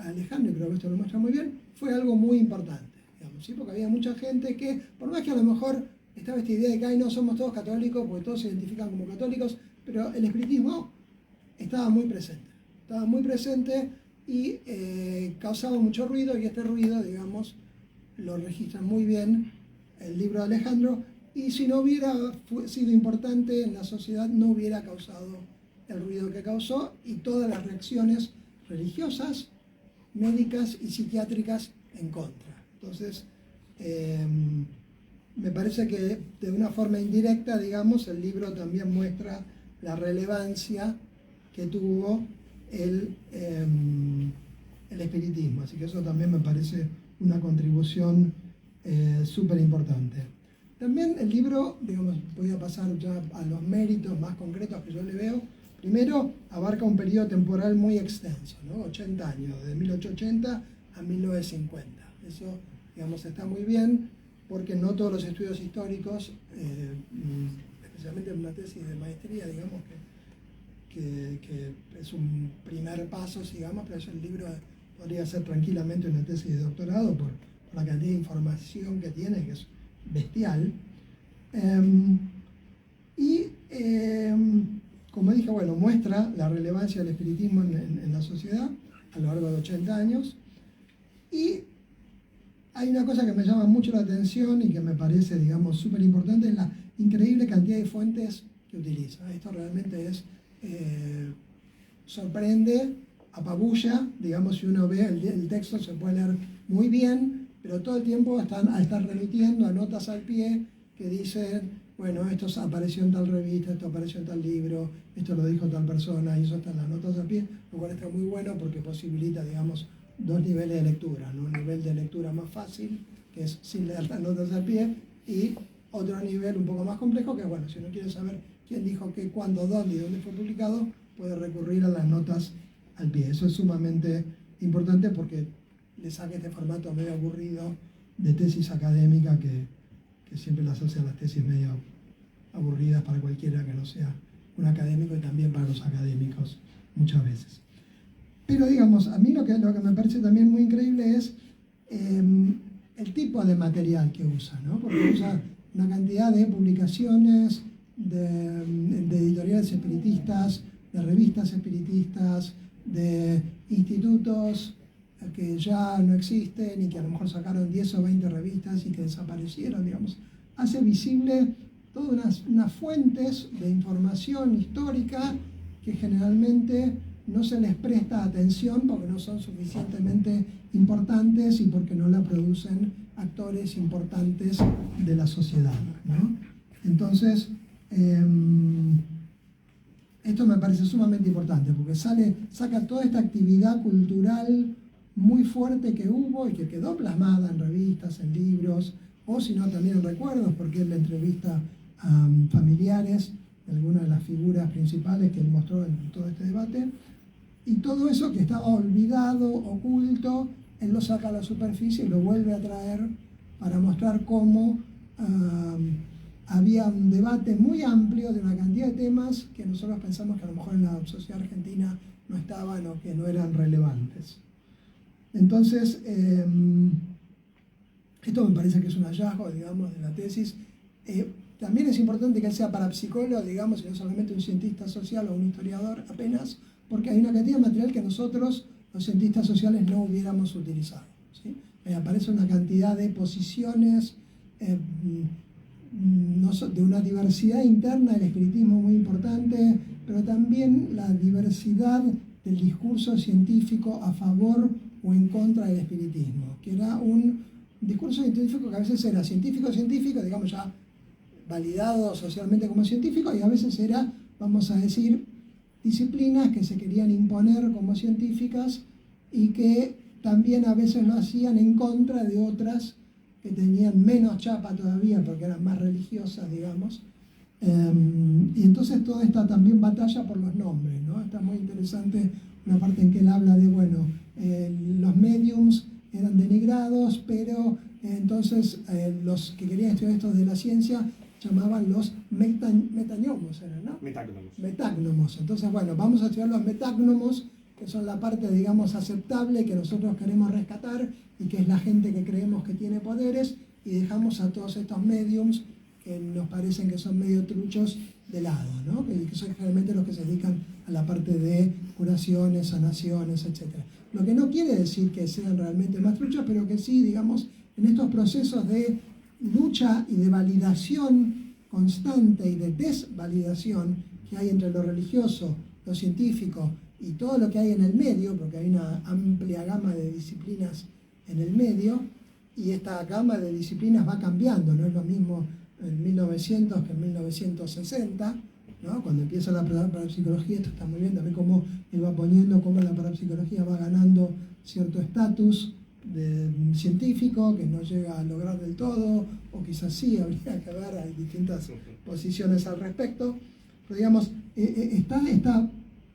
a Alejandro, y creo que esto lo muestra muy bien, fue algo muy importante, digamos, ¿sí? Porque había mucha gente que, por más que a lo mejor estaba esta idea de que no somos todos católicos, porque todos se identifican como católicos, pero el espiritismo estaba muy presente y causaba mucho ruido, y este ruido, digamos, lo registra muy bien el libro de Alejandro, y si no hubiera sido importante en la sociedad, no hubiera causado el ruido que causó y todas las reacciones religiosas, médicas y psiquiátricas en contra. Entonces, me parece que de una forma indirecta, digamos, el libro también muestra la relevancia que tuvo el espiritismo. Así que eso también me parece una contribución súper importante. También el libro, digamos, voy a pasar ya a los méritos más concretos que yo le veo. Primero, abarca un periodo temporal muy extenso, ¿no? 80 años, de 1880 a 1950. Eso, digamos, está muy bien, porque no todos los estudios históricos, especialmente en una tesis de maestría, digamos, que es un primer paso, digamos, pero el libro podría ser tranquilamente una tesis de doctorado por la cantidad de información que tiene, que es bestial. Como dije, bueno, muestra la relevancia del espiritismo en la sociedad a lo largo de 80 años. Y hay una cosa que me llama mucho la atención y que me parece, digamos, súper importante, es la increíble cantidad de fuentes que utiliza. Esto realmente es, sorprende, apabulla, digamos, si uno ve el texto se puede leer muy bien, pero todo el tiempo están remitiendo a notas al pie que dicen, bueno, esto apareció en tal revista, esto apareció en tal libro, esto lo dijo tal persona, y eso está en las notas al pie, lo cual está muy bueno porque posibilita, digamos, dos niveles de lectura, ¿no? Un nivel de lectura más fácil, que es sin leer las notas al pie, y otro nivel un poco más complejo, que bueno, si uno quiere saber quién dijo qué, cuándo, dónde y dónde fue publicado, puede recurrir a las notas al pie. Eso es sumamente importante porque le saca este formato medio aburrido de tesis académica que siempre las hace a las tesis medio aburridas para cualquiera que no sea un académico, y también para los académicos muchas veces. Pero digamos, a mí lo que me parece también muy increíble es el tipo de material que usa, ¿no? Porque usa una cantidad de publicaciones, de editoriales espiritistas, de revistas espiritistas, de institutos que ya no existen y que a lo mejor sacaron 10 o 20 revistas y que desaparecieron, digamos. Hace visible todas unas fuentes de información histórica que generalmente no se les presta atención porque no son suficientemente importantes y porque no la producen actores importantes de la sociedad, ¿no? Entonces, esto me parece sumamente importante porque saca toda esta actividad cultural muy fuerte que hubo y que quedó plasmada en revistas, en libros, o si no también en recuerdos, porque él le entrevista a familiares de algunas de las figuras principales que él mostró en todo este debate, y todo eso que estaba olvidado, oculto, él lo saca a la superficie y lo vuelve a traer para mostrar cómo había un debate muy amplio de una cantidad de temas que nosotros pensamos que a lo mejor en la sociedad argentina no estaban o que no eran relevantes. Entonces, esto me parece que es un hallazgo, digamos, de la tesis. También es importante que él sea parapsicólogo, digamos, y no solamente un cientista social o un historiador apenas, porque hay una cantidad de material que nosotros, los cientistas sociales, no hubiéramos utilizado, ¿sí? Aparece una cantidad de posiciones de una diversidad interna del espiritismo muy importante, pero también la diversidad del discurso científico a favor o en contra del espiritismo, que era un discurso científico que a veces era científico, digamos ya validado socialmente como científico, y a veces era, vamos a decir, disciplinas que se querían imponer como científicas y que también a veces lo hacían en contra de otras que tenían menos chapa todavía porque eran más religiosas, digamos. Y entonces toda esta también batalla por los nombres, ¿no? Está muy interesante una parte en que él habla de, bueno, los mediums eran denigrados, pero entonces los que querían estudiar esto de la ciencia llamaban los metagnomos, ¿no? Metágnomos. Metágnomos. Entonces, bueno, vamos a estudiar los metágnomos, que son la parte, digamos, aceptable, que nosotros queremos rescatar y que es la gente que creemos que tiene poderes, y dejamos a todos estos mediums que nos parecen que son medio truchos de lado, ¿no? Que son generalmente los que se dedican a la parte de curaciones, sanaciones, etc. Lo que no quiere decir que sean realmente más truchos, pero que sí, digamos, en estos procesos de lucha y de validación constante y de desvalidación que hay entre lo religioso, lo científico y todo lo que hay en el medio, porque hay una amplia gama de disciplinas en el medio, y esta gama de disciplinas va cambiando, no es lo mismo en 1900 que en 1960, ¿no? Cuando empieza la parapsicología, esto está muy bien, también cómo él va poniendo, cómo la parapsicología va ganando cierto estatus científico que no llega a lograr del todo, o quizás sí, habría que ver, hay distintas posiciones al respecto, pero digamos,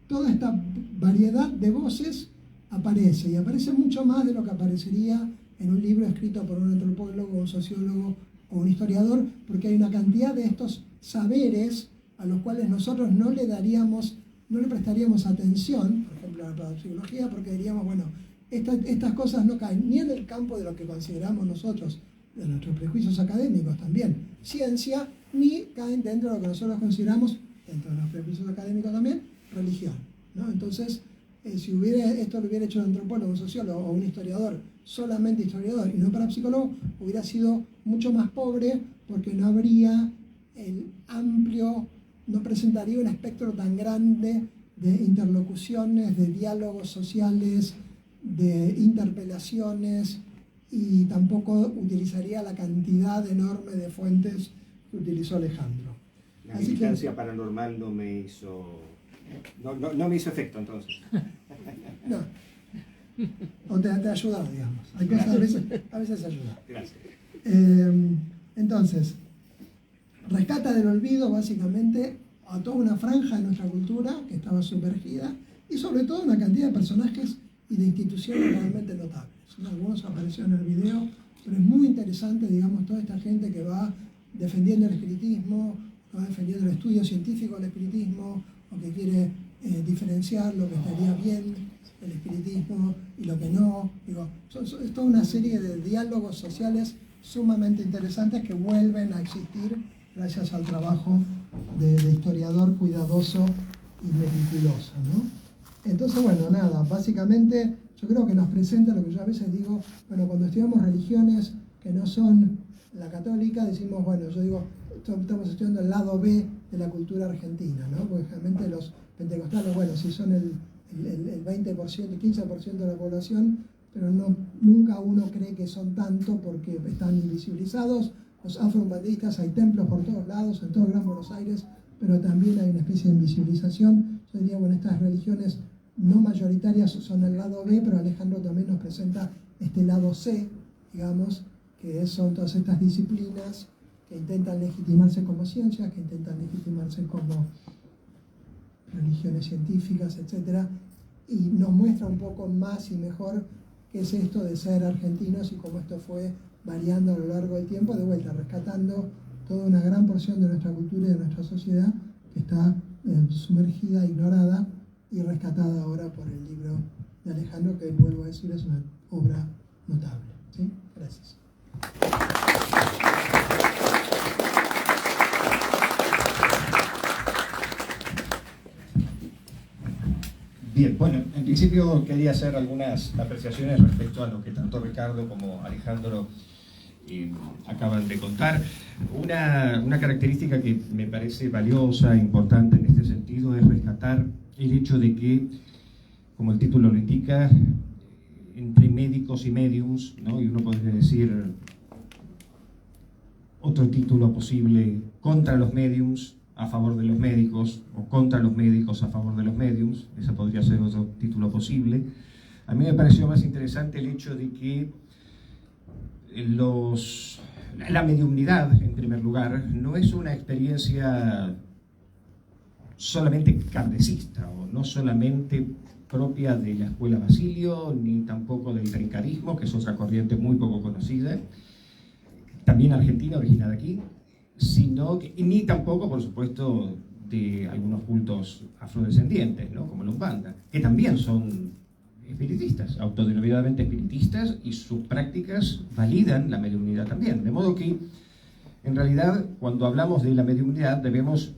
toda esta variedad de voces aparece, y aparece mucho más de lo que aparecería en un libro escrito por un antropólogo, un sociólogo o un historiador, porque hay una cantidad de estos saberes a los cuales nosotros no le prestaríamos atención, por ejemplo a la parapsicología, porque diríamos, bueno, estas cosas no caen ni en el campo de lo que consideramos nosotros, de nuestros prejuicios académicos también, ciencia, ni caen dentro de lo que nosotros consideramos, dentro de los prejuicios académicos también, religión, ¿no? Entonces, si esto lo hubiera hecho un antropólogo, un sociólogo o un historiador, solamente historiador y no parapsicólogo, hubiera sido mucho más pobre, porque no habría el amplio, no presentaría un espectro tan grande de interlocuciones, de diálogos sociales, de interpelaciones, y tampoco utilizaría la cantidad enorme de fuentes que utilizó Alejandro. La militancia paranormal no me hizo efecto, entonces. No. O te ha ayudado, digamos. Hay cosas, a veces ayuda. Gracias. Entonces, rescata del olvido básicamente a toda una franja de nuestra cultura que estaba sumergida, y sobre todo una cantidad de personajes y de instituciones realmente notables, ¿no? Algunos aparecieron en el video, pero es muy interesante, digamos, toda esta gente que va defendiendo el espiritismo, que va defendiendo el estudio científico del espiritismo, o que quiere diferenciar lo que estaría bien del espiritismo y lo que no. Digo, es toda una serie de diálogos sociales sumamente interesantes que vuelven a existir gracias al trabajo de historiador cuidadoso y meticuloso, ¿no? Entonces, bueno, nada, básicamente yo creo que nos presenta lo que yo a veces digo, bueno, cuando estudiamos religiones que no son la católica, decimos, bueno, yo digo, estamos estudiando el lado B de la cultura argentina, ¿no? Porque realmente los pentecostales, bueno, sí son el 20%, el 15% de la población, pero nunca uno cree que son tanto porque están invisibilizados. Los afro-umbandistas, hay templos por todos lados, en todo el Gran Buenos Aires, pero también hay una especie de invisibilización. Yo diría, bueno, estas religiones no mayoritarias son el lado B, pero Alejandro también nos presenta este lado C, digamos, que son todas estas disciplinas que intentan legitimarse como ciencias, que intentan legitimarse como religiones científicas, etc. Y nos muestra un poco más y mejor qué es esto de ser argentinos y cómo esto fue variando a lo largo del tiempo, de vuelta, rescatando toda una gran porción de nuestra cultura y de nuestra sociedad que está sumergida, ignorada y rescatada ahora por el libro de Alejandro, que vuelvo a decir es una obra notable. ¿Sí? Gracias. Bien, bueno, en principio quería hacer algunas apreciaciones respecto a lo que tanto Ricardo como Alejandro acaban de contar. Una característica que me parece valiosa e importante en este sentido es rescatar el hecho de que, como el título lo indica, entre médicos y médiums, ¿no? Y uno podría decir otro título posible, contra los médiums a favor de los médicos, o contra los médicos a favor de los médiums. Ese podría ser otro título posible. A mí me pareció más interesante el hecho de que la mediumnidad, en primer lugar, no es una experiencia solamente kardecista, o no solamente propia de la Escuela Basilio, ni tampoco del trincarismo, que es otra corriente muy poco conocida, también argentina, originada aquí, sino que, ni tampoco, por supuesto, de algunos cultos afrodescendientes, ¿no? Como la Umbanda, que también son espiritistas, autodenominadamente espiritistas, y sus prácticas validan la mediunidad también. De modo que, en realidad, cuando hablamos de la mediunidad, debemos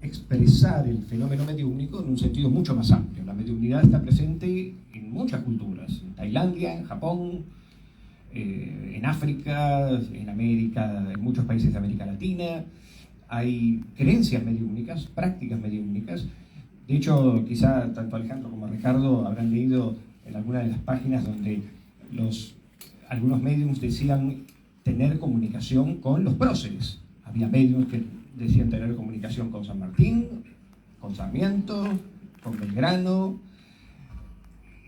expresar el fenómeno mediúnico en un sentido mucho más amplio. La mediunidad está presente en muchas culturas, en Tailandia, en Japón, en África, en América, en muchos países de América Latina. Hay creencias mediúnicas, prácticas mediúnicas. De hecho, quizá tanto Alejandro como Ricardo habrán leído en alguna de las páginas donde algunos médiums decían tener comunicación con los próceres. Había médiums que decían tener comunicación con San Martín, con Sarmiento, con Belgrano.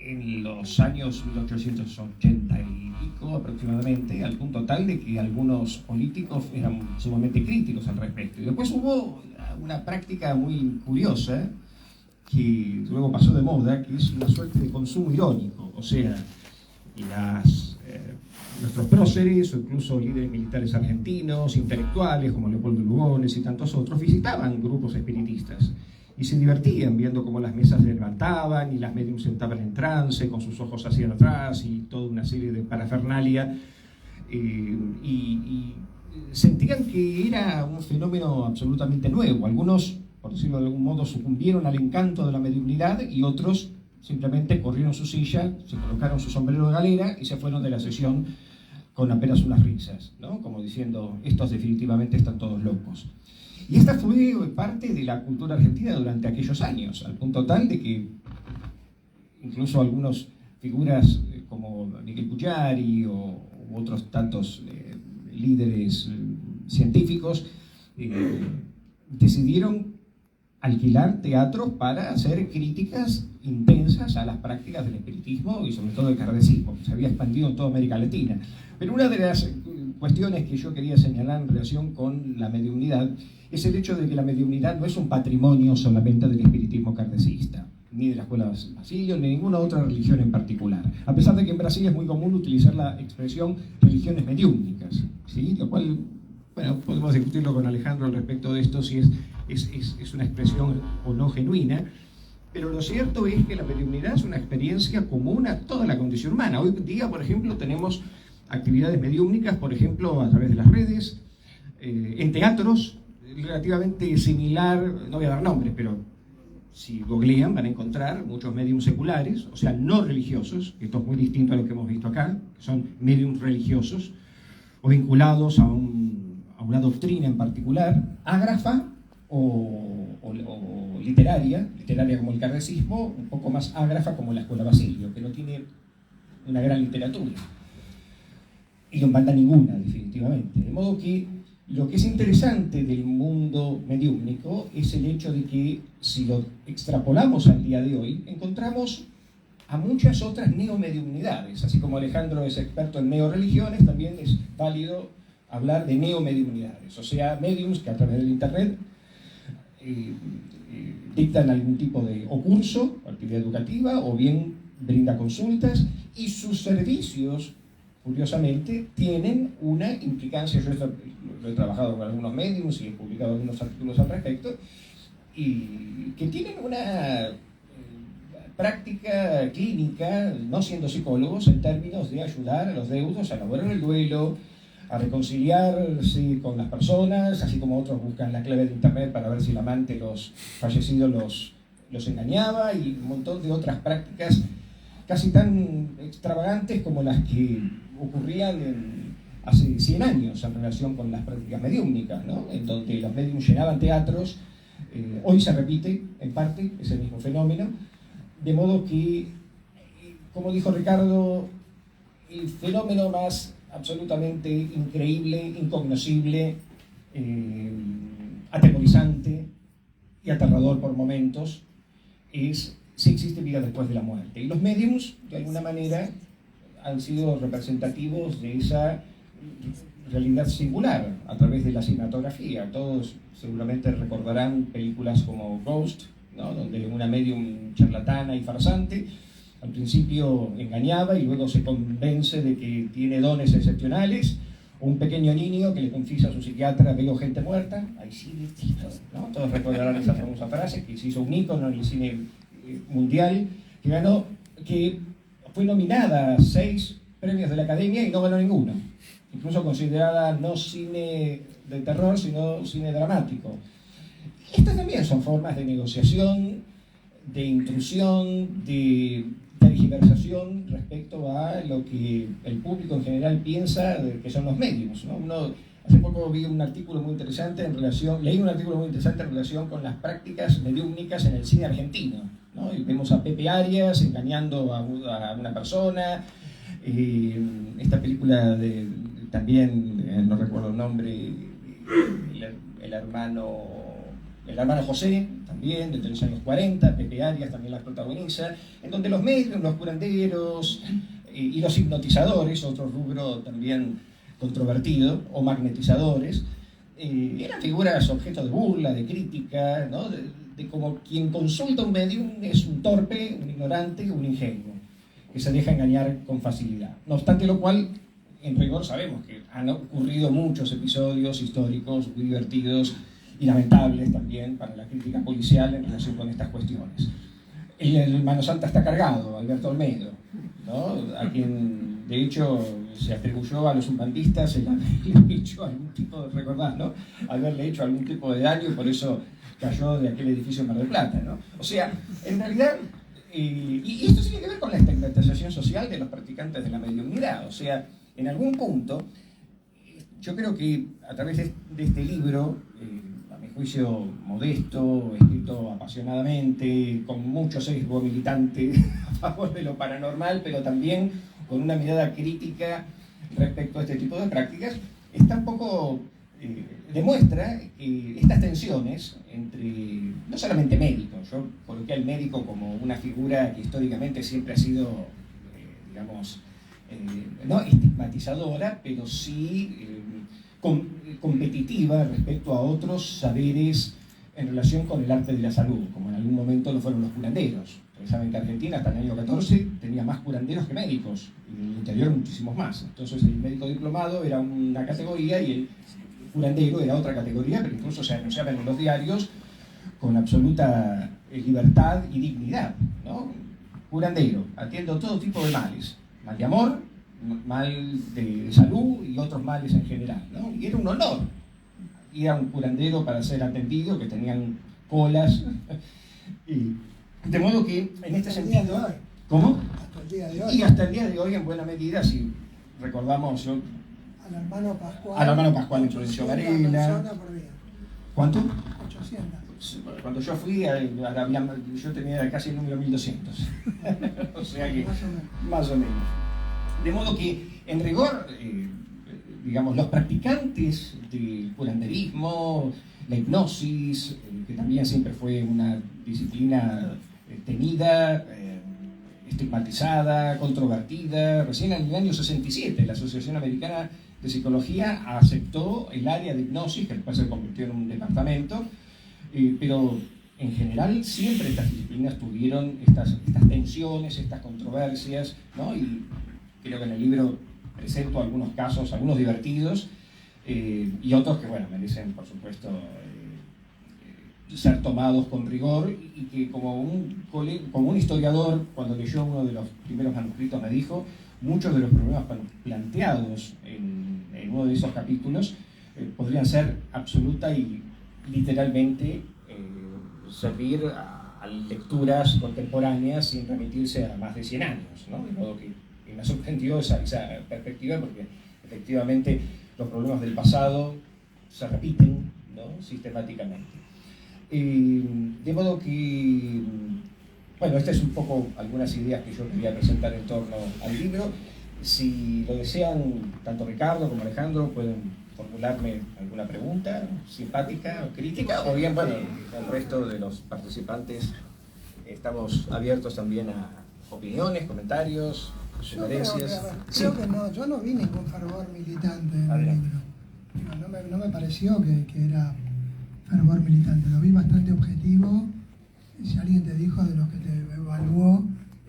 En los años 1880 y pico aproximadamente, al punto tal de que algunos políticos eran sumamente críticos al respecto. Y después hubo una práctica muy curiosa que luego pasó de moda, que es una suerte de consumo irónico. O sea, nuestros próceres o incluso líderes militares argentinos, intelectuales como Leopoldo Lugones y tantos otros, visitaban grupos espiritistas y se divertían viendo cómo las mesas se levantaban y las médiums entraban en trance con sus ojos hacia atrás y toda una serie de parafernalia, y sentían que era un fenómeno absolutamente nuevo. Algunos, por decirlo de algún modo, sucumbieron al encanto de la mediunidad y otros simplemente corrieron su silla, se colocaron su sombrero de galera y se fueron de la sesión con apenas unas risas, ¿no? Como diciendo, estos definitivamente están todos locos. Y esta fue parte de la cultura argentina durante aquellos años, al punto tal de que incluso algunas figuras como Miguel Pugliari u otros tantos líderes científicos decidieron alquilar teatros para hacer críticas intensas a las prácticas del espiritismo y sobre todo del kardecismo, que se había expandido en toda América Latina. Pero una de las cuestiones que yo quería señalar en relación con la mediunidad es el hecho de que la mediunidad no es un patrimonio solamente del espiritismo kardecista, ni de la escuela Basilio, ni de ninguna otra religión en particular. A pesar de que en Brasil es muy común utilizar la expresión religiones mediúmnicas, ¿sí? Lo cual, bueno, podemos discutirlo con Alejandro al respecto de esto, si es una expresión o no genuina, pero lo cierto es que la mediunidad es una experiencia común a toda la condición humana. Hoy día, por ejemplo, tenemos actividades mediúmnicas, por ejemplo, a través de las redes, en teatros, relativamente similar, no voy a dar nombres, pero si googlean van a encontrar muchos mediums seculares, o sea, no religiosos, esto es muy distinto a lo que hemos visto acá, que son mediums religiosos, o vinculados a una doctrina en particular, ágrafa o literaria como el kardecismo, un poco más ágrafa como la escuela Basilio, que no tiene una gran literatura. Y no Umbanda ninguna, definitivamente. De modo que lo que es interesante del mundo mediúmnico es el hecho de que, si lo extrapolamos al día de hoy, encontramos a muchas otras neomediumnidades. Así como Alejandro es experto en neoreligiones, también es válido hablar de neomediumnidades, o sea, mediums que a través del internet dictan algún tipo de o curso, o actividad educativa, o bien brinda consultas, y sus servicios, curiosamente, tienen una implicancia. Yo he trabajado con algunos mediums y he publicado algunos artículos al respecto, y que tienen una práctica clínica, no siendo psicólogos, en términos de ayudar a los deudos a elaborar el duelo, a reconciliarse con las personas, así como otros buscan la clave de internet para ver si el amante, los fallecidos, los engañaba, y un montón de otras prácticas casi tan extravagantes como las que ocurrían hace 100 años en relación con las prácticas mediúmnicas, ¿no? En donde los mediums llenaban teatros. Hoy se repite, en parte, ese mismo fenómeno, de modo que, como dijo Ricardo, el fenómeno más absolutamente increíble, incognoscible, atemorizante y aterrador por momentos es si existe vida después de la muerte. Y los mediums, de alguna manera, han sido representativos de esa realidad singular a través de la cinematografía. Todos seguramente recordarán películas como Ghost, ¿no? Donde una medium charlatana y farsante al principio engañaba y luego se convence de que tiene dones excepcionales, un pequeño niño que le confiesa a su psiquiatra: veo gente muerta, ahí sí, ¿no? Todos recordarán esa famosa frase que se hizo un ícono en el cine mundial, que fue nominada a 6 premios de la Academia y no ganó ninguno, incluso considerada no cine de terror, sino cine dramático. Estas también son formas de negociación, de intrusión, de tergiversación respecto a lo que el público en general piensa de que son los medios, ¿no? Hace poco leí un artículo muy interesante en relación con las prácticas mediúmnicas en el cine argentino, ¿no? Y vemos a Pepe Arias engañando a una persona, esta película también, no recuerdo el nombre, el hermano José, también, desde los años 40, Pepe Arias también la protagoniza, en donde los medios, los curanderos y los hipnotizadores, otro rubro también controvertido, o magnetizadores, eran figuras objeto de burla, de crítica, ¿no? De como quien consulta un medium es un torpe, un ignorante, un ingenuo, que se deja engañar con facilidad. No obstante lo cual, en rigor sabemos que han ocurrido muchos episodios históricos muy divertidos y lamentables también para la crítica policial en relación con estas cuestiones. El Mano Santa está cargado, Alberto Olmedo, ¿no? A quien de hecho se atribuyó a los umbandistas el haberle hecho algún tipo de, recordás, ¿no? Haberle hecho algún tipo de daño y por eso cayó de aquel edificio en Mar del Plata, ¿no? O sea, en realidad, y esto tiene que ver con la estigmatización social de los practicantes de la mediunidad. O sea, en algún punto, yo creo que a través de este libro, a mi juicio modesto, escrito apasionadamente, con mucho sesgo militante a favor de lo paranormal, pero también con una mirada crítica respecto a este tipo de prácticas, está un poco demuestra estas tensiones entre, no solamente médicos, yo coloqué al médico como una figura que históricamente siempre ha sido, digamos, no estigmatizadora, pero sí competitiva respecto a otros saberes en relación con el arte de la salud, como en algún momento lo fueron los curanderos. Ustedes saben que Argentina hasta el año 14 tenía más curanderos que médicos, y en el interior muchísimos más. Entonces el médico diplomado era una categoría y el curandero era otra categoría, pero incluso se anunciaban en los diarios con absoluta libertad y dignidad, ¿no? Curandero, atiendo todo tipo de males, mal de amor, mal de salud y otros males en general, ¿no? Y era un honor ir a un curandero para ser atendido, que tenían colas, y de modo que en este sentido... ¿Cómo? Hasta el día de hoy. Y hasta el día de hoy, en buena medida, si recordamos... Al hermano Pascual. Al hermano Pascual en Florencio Varela. ¿Cuánto? 800. Cuando yo fui, yo tenía casi el número 1200. O sea que, más o menos. De modo que, en rigor, digamos, los practicantes del curanderismo, la hipnosis, que también siempre fue una disciplina temida, estigmatizada, controvertida. Recién en el año 67 la Asociación Americana de Psicología aceptó el área de hipnosis, que después se convirtió en un departamento, pero en general siempre estas disciplinas tuvieron estas tensiones, estas controversias, ¿no? Y creo que en el libro presento algunos casos, algunos divertidos, y otros que, bueno, merecen, por supuesto, ser tomados con rigor, y que como un historiador, cuando leyó uno de los primeros manuscritos, me dijo, muchos de los problemas planteados en uno de esos capítulos podrían ser absoluta y literalmente servir a lecturas contemporáneas sin remitirse a más de 100 años, ¿no? De modo que me sorprendió esa perspectiva, porque efectivamente los problemas del pasado se repiten, ¿no? Sistemáticamente. De modo que, bueno, estas es un poco algunas ideas que yo quería presentar en torno al libro. Si lo desean, tanto Ricardo como Alejandro pueden formularme alguna pregunta simpática o crítica, o bien, bueno, el resto de los participantes estamos abiertos también a opiniones, comentarios, sugerencias. Creo que no, yo no vi ningún fervor militante en el libro. No me pareció que era fervor militante, lo vi bastante objetivo. Y si alguien te dijo de los que te evaluó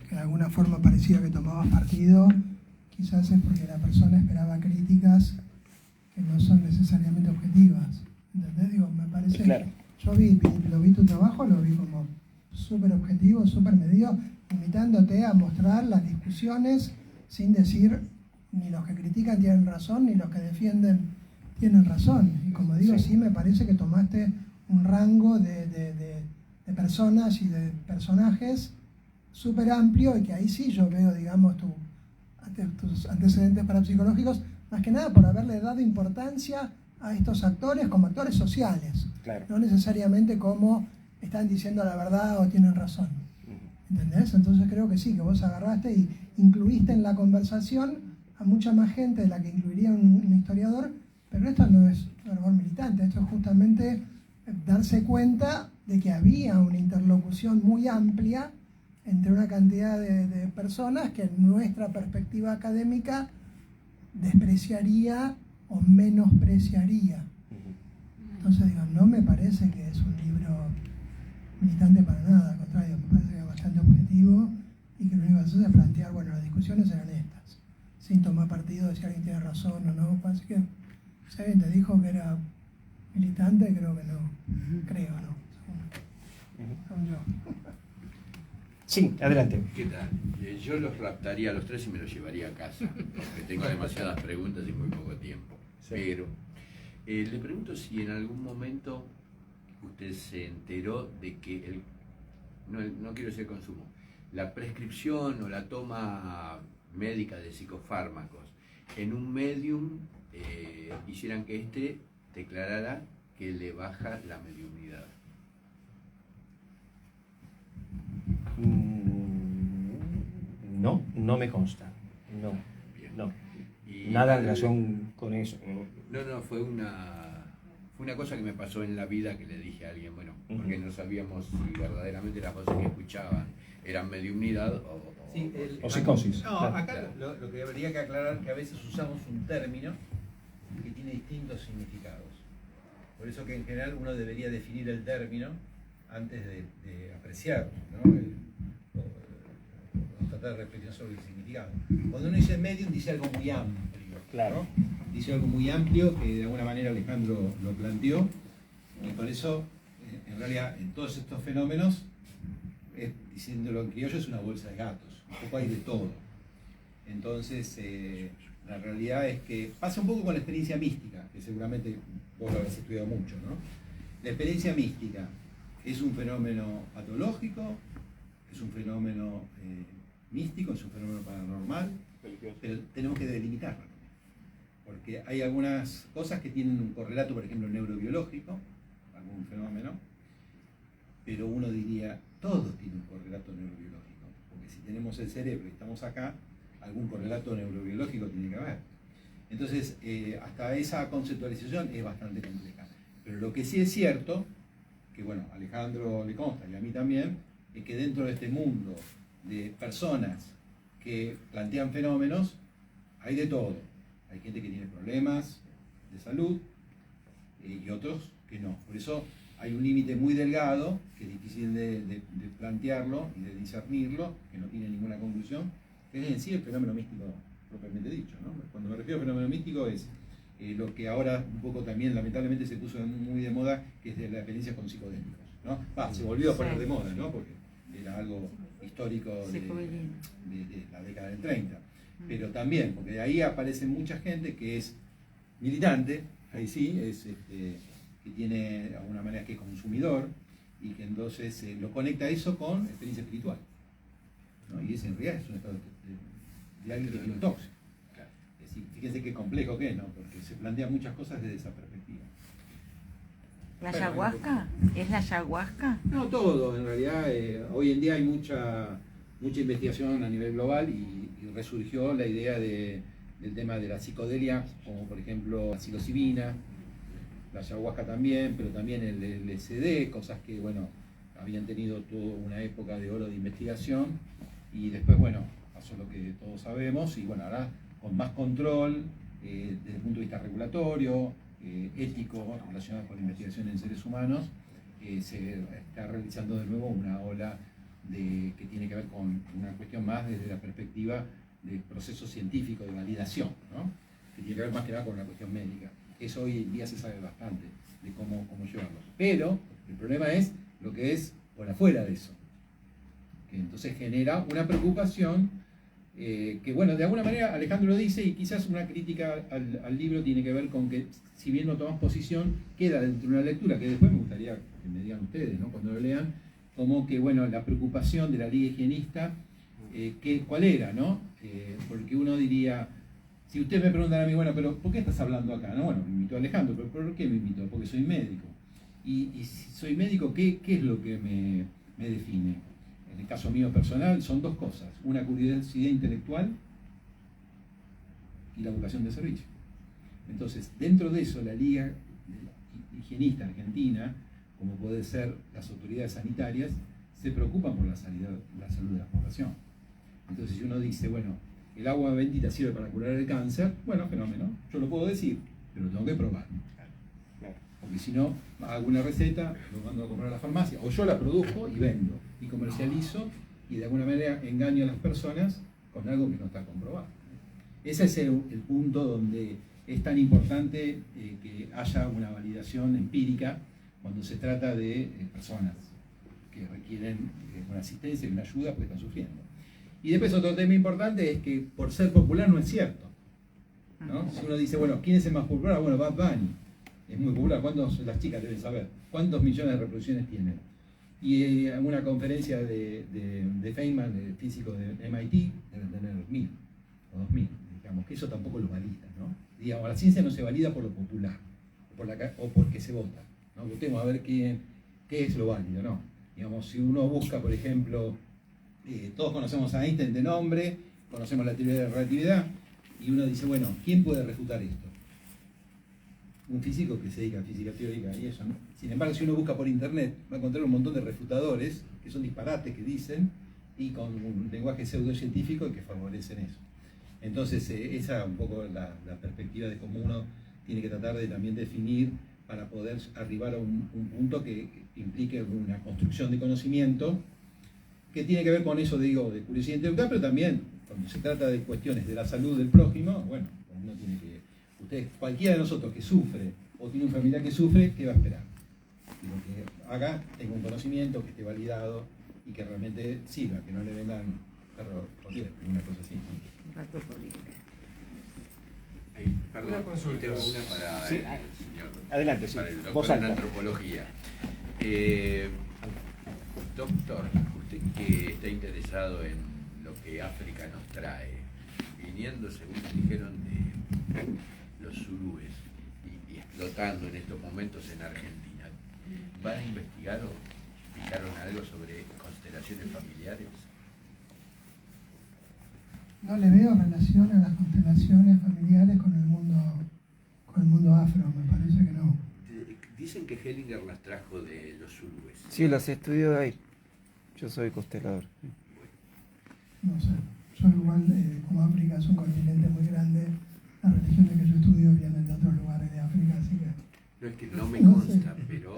que de alguna forma parecía que tomabas partido, quizás es porque la persona esperaba críticas que no son necesariamente objetivas. ¿Entendés? Digo, me parece, Claro. yo lo vi tu trabajo, lo vi como súper objetivo, súper medido, invitándote a mostrar las discusiones sin decir ni los que critican tienen razón, ni los que defienden tienen razón. Y como digo, sí me parece que tomaste un rango de personas y de personajes súper amplio, y que ahí sí yo veo, digamos, tus antecedentes parapsicológicos, más que nada por haberle dado importancia a estos actores como actores sociales, Claro. no necesariamente como están diciendo la verdad o tienen razón. ¿Entendés? Entonces creo que sí, que vos agarraste y incluiste en la conversación a mucha más gente de la que incluiría un historiador, pero esto no es fervor militante, esto es justamente darse cuenta de que había una interlocución muy amplia entre una cantidad de personas que en nuestra perspectiva académica despreciaría o menospreciaría. Entonces digo, no me parece que es un libro militante para nada, al contrario, me parece que es bastante objetivo y que lo único que hace es plantear, bueno, las discusiones eran estas, sin tomar partido de si alguien tiene razón o no. Parece que si alguien te dijo que era militante, creo que no, creo, no, según yo. Sí, adelante. ¿Qué tal? Yo los raptaría a los tres y me los llevaría a casa, porque tengo demasiadas preguntas y muy poco tiempo. Sí. Pero le pregunto si en algún momento usted se enteró de que no quiero decir consumo, la prescripción o la toma médica de psicofármacos en un medium hicieran que éste declarara que le baja la mediunidad. No, no me consta. No, Bien. no. Y Nada en relación con eso. No, fue una cosa que me pasó en la vida que le dije a alguien, bueno, porque no sabíamos si verdaderamente las voces que escuchaban eran mediunidad O psicosis. No, Claro. acá lo que habría que aclarar es que a veces usamos un término que tiene distintos significados. Por eso que en general uno debería definir el término antes de apreciarlo, ¿no? O tratar de reflexionar sobre el significado. Cuando uno dice medium, dice algo muy amplio. Claro. ¿No? Dice algo muy amplio que de alguna manera Alejandro lo planteó, y por eso, en realidad, en todos estos fenómenos, diciéndolo en criollo, es una bolsa de gatos. Un poco hay de todo. Entonces, la realidad es que pasa un poco con la experiencia mística, que seguramente vos lo habéis estudiado mucho, ¿no? La experiencia mística es un fenómeno patológico, es un fenómeno místico, es un fenómeno paranormal, pero tenemos que delimitarlo, porque hay algunas cosas que tienen un correlato, por ejemplo, neurobiológico, algún fenómeno, pero uno diría, todos tienen un correlato neurobiológico, porque si tenemos el cerebro y estamos acá, algún correlato neurobiológico tiene que haber. Entonces, hasta esa conceptualización es bastante compleja. Pero lo que sí es cierto, que bueno, a Alejandro le consta y a mí también, es que dentro de este mundo de personas que plantean fenómenos, hay de todo. Hay gente que tiene problemas de salud y otros que no. Por eso hay un límite muy delgado, que es difícil de plantearlo y de discernirlo, que no tiene ninguna conclusión, que es en sí el fenómeno místico propiamente dicho, ¿no? Cuando me refiero a fenómeno místico es lo que ahora un poco también lamentablemente se puso muy de moda, que es de la experiencia con psicodélicos, ¿no? Se volvió a poner de moda, ¿no? Porque era algo histórico de la década del 30. Pero también, porque de ahí aparece mucha gente que es militante, ahí sí, es que tiene de alguna manera que es consumidor, y que entonces lo conecta eso con experiencia espiritual, ¿no? Y ese en realidad es un estado de alguien que tiene un tóxico. Es decir, fíjense qué complejo que es, ¿no? Porque se plantean muchas cosas desde esa perspectiva. ¿La ayahuasca? ¿Es la ayahuasca? No, todo, en realidad. Hoy en día hay mucha investigación a nivel global y resurgió la idea del tema de la psicodelia, como por ejemplo la psilocibina, la ayahuasca también, pero también el LSD, cosas que, bueno, habían tenido toda una época de oro de investigación, y después, bueno, pasó lo que todos sabemos, y bueno, ahora con más control desde el punto de vista regulatorio, ético, relacionado con la investigación en seres humanos, se está realizando de nuevo una ola que tiene que ver con una cuestión más desde la perspectiva del proceso científico de validación, ¿no? Que tiene que ver más que nada con la cuestión médica. eso hoy en día se sabe bastante de cómo llevarlo. Pero el problema es lo que es por afuera de eso, que entonces genera una preocupación que, bueno, de alguna manera Alejandro lo dice, y quizás una crítica al libro tiene que ver con que, si bien no tomas posición, queda dentro de una lectura que después me gustaría que me digan ustedes, ¿no?, cuando lo lean, como que, bueno, la preocupación de la Liga Higienista, ¿cuál era, no? Porque uno diría, si ustedes me preguntan a mí, bueno, pero ¿por qué estás hablando acá? No, bueno, me invitó Alejandro, pero ¿por qué me invitó? Porque soy médico. Y si soy médico, ¿qué es lo que me define? En el caso mío personal son dos cosas: una curiosidad intelectual y la vocación de servicio. Entonces, dentro de eso, la Liga Higienista Argentina, como puede ser las autoridades sanitarias, se preocupan por la salud de la población. Entonces, si uno dice, bueno, el agua bendita sirve para curar el cáncer, bueno, fenómeno, yo lo puedo decir, pero lo tengo que probar. Porque si no, hago una receta, lo mando a comprar a la farmacia, o yo la produzco y vendo, y comercializo, y de alguna manera engaño a las personas con algo que no está comprobado. Ese es el punto donde es tan importante que haya una validación empírica cuando se trata de personas que requieren una asistencia y una ayuda porque están sufriendo. Y después otro tema importante es que por ser popular no es cierto, ¿no? Si uno dice, bueno, ¿quién es el más popular? Bueno, Bad Bunny es muy popular. Las chicas deben saber cuántos millones de reproducciones tienen. Y en una conferencia de Feynman, el físico de MIT, deben tener 1.000 o 2.000. Digamos que eso tampoco lo valida, ¿no? Digamos, la ciencia no se valida por lo popular o porque se vota, ¿no? Votemos a ver qué es lo válido, ¿no? Digamos, si uno busca, por ejemplo, todos conocemos a Einstein de nombre, conocemos la teoría de la relatividad, y uno dice, bueno, ¿quién puede refutar esto? Un físico que se dedica a física teórica y eso, ¿no? Sin embargo, si uno busca por internet, va a encontrar un montón de refutadores, que son disparates que dicen, y con un lenguaje pseudocientífico que favorecen eso. Entonces, esa es un poco la perspectiva de cómo uno tiene que tratar de también definir para poder arribar a un punto que implique una construcción de conocimiento que tiene que ver con eso, digo, de curiosidad intelectual, pero también cuando se trata de cuestiones de la salud del prójimo, bueno, uno tiene que, cualquiera de nosotros que sufre o tiene un familiar que sufre, ¿qué va a esperar? Digo, que haga, tenga un conocimiento, que esté validado y que realmente sirva, que no le vendan perro por liebre, una cosa así. Perdón, Una consulta. tengo una para Sí. el señor, Adelante, sí. para el Voz doctor en alta. antropología. Doctor, usted que está interesado en lo que África nos trae, viniendo, según dijeron, de los zulúes y explotando en estos momentos en Argentina, ¿van a investigar o explicaron algo sobre constelaciones familiares? No le veo relación a las constelaciones familiares con el mundo afro, me parece que no. Dicen que Hellinger las trajo de los zulúes. Sí, las estudio de ahí. Yo soy constelador. No sé, yo igual, como África es un continente muy grande, las religiones que yo estudio vienen de otros lugares de África, así que... No es que no me No consta, sé. pero...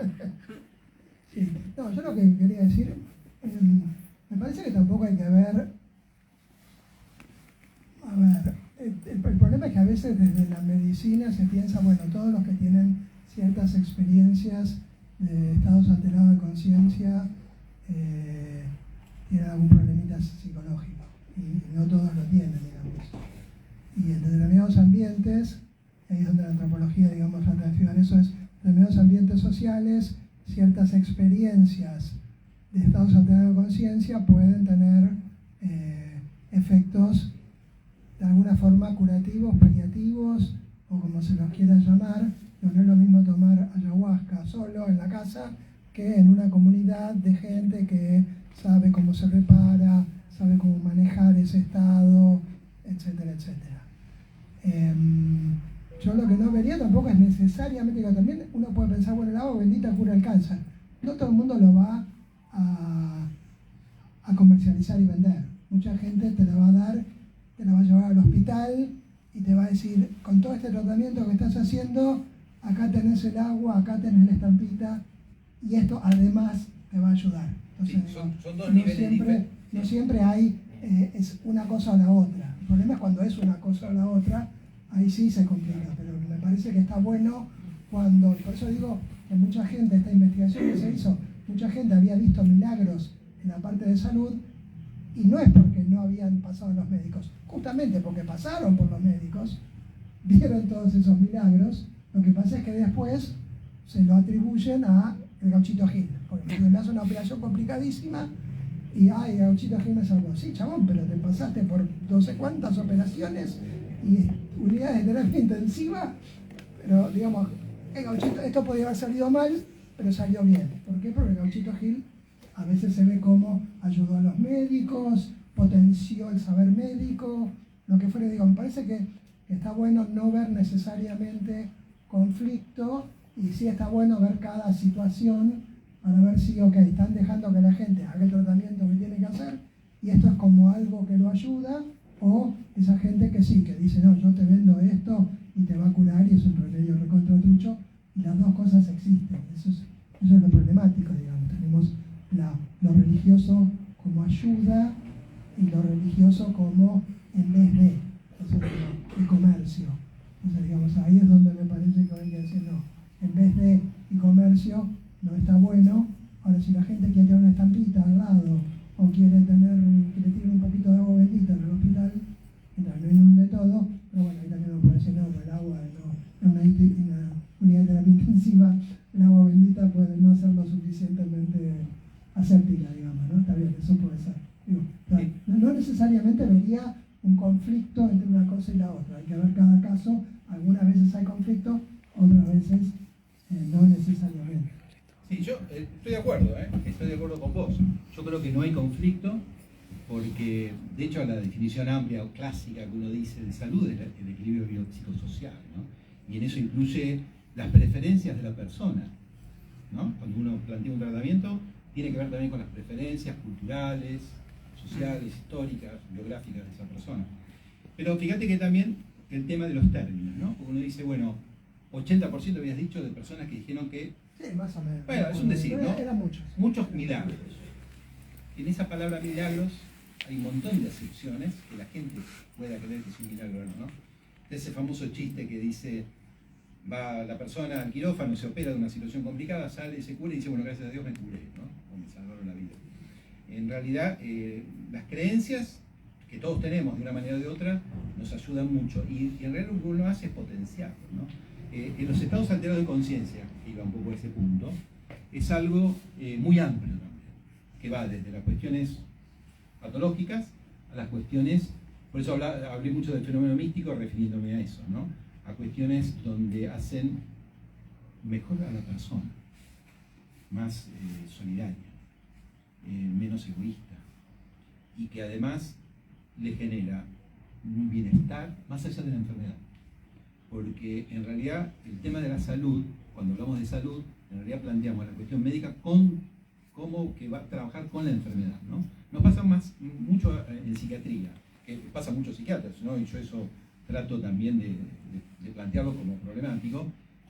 Sí. No, yo lo que quería decir, me parece que tampoco hay que ver... A ver, el problema es que a veces desde la medicina se piensa, bueno, todos los que tienen ciertas experiencias de estados alterados de conciencia tienen algún problemita psicológico, y no todos lo tienen, digamos. Y en determinados ambientes, ahí es donde la antropología, digamos, trata de estudiar eso, es en determinados ambientes sociales, ciertas experiencias de estados alterados de conciencia pueden tener efectos de alguna forma curativos, paliativos, o como se los quiera llamar. No es lo mismo tomar ayahuasca solo en la casa que en una comunidad de gente que sabe cómo se repara, sabe cómo manejar ese estado, etcétera, etcétera. Yo lo que no vería tampoco es necesariamente, que también uno puede pensar, bueno, el agua bendita cura el cáncer. No todo el mundo lo va a comercializar y vender. Mucha gente te la va a dar, te la va a llevar al hospital y te va a decir, con todo este tratamiento que estás haciendo, acá tenés el agua, acá tenés la estampita, y esto además te va a ayudar. Entonces, Sí, son dos niveles diferentes. No siempre hay, es una cosa o la otra. El problema es cuando es una cosa o la otra, ahí sí se complica, pero me parece que está bueno cuando, por eso digo que mucha gente, esta investigación que se hizo, mucha gente había visto milagros en la parte de salud, y no es porque no habían pasado los médicos, justamente porque pasaron por los médicos, vieron todos esos milagros. Lo que pasa es que después se lo atribuyen a el Gauchito Gil, porque me hace una operación complicadísima y el Gauchito Gil me salvó. Sí, chabón, pero te pasaste por no sé cuántas operaciones y unidades de terapia intensiva, pero digamos, el Gauchito, esto podía haber salido mal, pero salió bien. ¿Por qué? Porque el Gauchito Gil a veces se ve como ayudó a los médicos, potenció el saber médico, lo que fuera. Digo, me parece que está bueno no ver necesariamente conflicto, y sí está bueno ver cada situación para ver si, ok, están dejando que la gente haga el tratamiento que tiene que hacer, y esto es como algo que lo ayuda, o esa gente que sí, que dice, no, yo te vendo esto y te va a curar, y es un remedio recontra trucho, y las dos cosas existen. Eso es lo problemático, digamos. Tenemos lo religioso como ayuda y lo religioso como en vez de, el comercio. Entonces, digamos, ahí es donde me parece que hay que decir, no, en vez de comercio no está bueno. Ahora, si la gente quiere tener una estampita al lado, o quiere tener, que le tiren un poquito de agua bendita en el hospital, mientras no inunde todo, pero bueno, ahí también uno puede decir, no, el agua, no, en una unidad de terapia intensiva, el agua bendita puede no ser lo suficientemente aséptica, digamos, ¿no? Está bien, eso puede ser. Digo, no necesariamente vería un conflicto entre una cosa y la otra, hay que ver cada caso. Algunas veces hay conflicto, otras veces no necesariamente. Sí, yo estoy de acuerdo con vos. Yo creo que no hay conflicto porque, de hecho, la definición amplia o clásica que uno dice de salud es el equilibrio biopsicosocial, ¿no? Y en eso incluye las preferencias de la persona, ¿no? Cuando uno plantea un tratamiento, tiene que ver también con las preferencias culturales, sociales, históricas, biográficas de esa persona. Pero fíjate que también el tema de los términos, ¿no? Porque uno dice, bueno, 80% habías dicho de personas que dijeron que... Sí, más o menos. Bueno, es un decir, ¿no? Eran muchos. Muchos milagros. En esa palabra milagros hay un montón de acepciones que la gente pueda creer que es un milagro o no. Ese famoso chiste que dice, va la persona al quirófano, se opera de una situación complicada, sale, se cura y dice, bueno, gracias a Dios me curé, ¿no? O me salvaron la vida. En realidad, las creencias que todos tenemos de una manera o de otra nos ayudan mucho, y en realidad lo que uno hace es potenciarlo, ¿no? En los estados alterados de conciencia, que iba un poco a ese punto, es algo muy amplio también, que va desde las cuestiones patológicas a las cuestiones, por eso hablé mucho del fenómeno místico refiriéndome a eso, ¿no? A cuestiones donde hacen mejor a la persona, más solidaria, menos egoísta, y que además le genera un bienestar más allá de la enfermedad. Porque en realidad el tema de la salud, cuando hablamos de salud, en realidad planteamos la cuestión médica con cómo que va a trabajar con la enfermedad, ¿no? Nos pasa mucho en psiquiatría, que pasa a muchos psiquiatras, ¿no? Y yo eso trato también de plantearlo como problemático,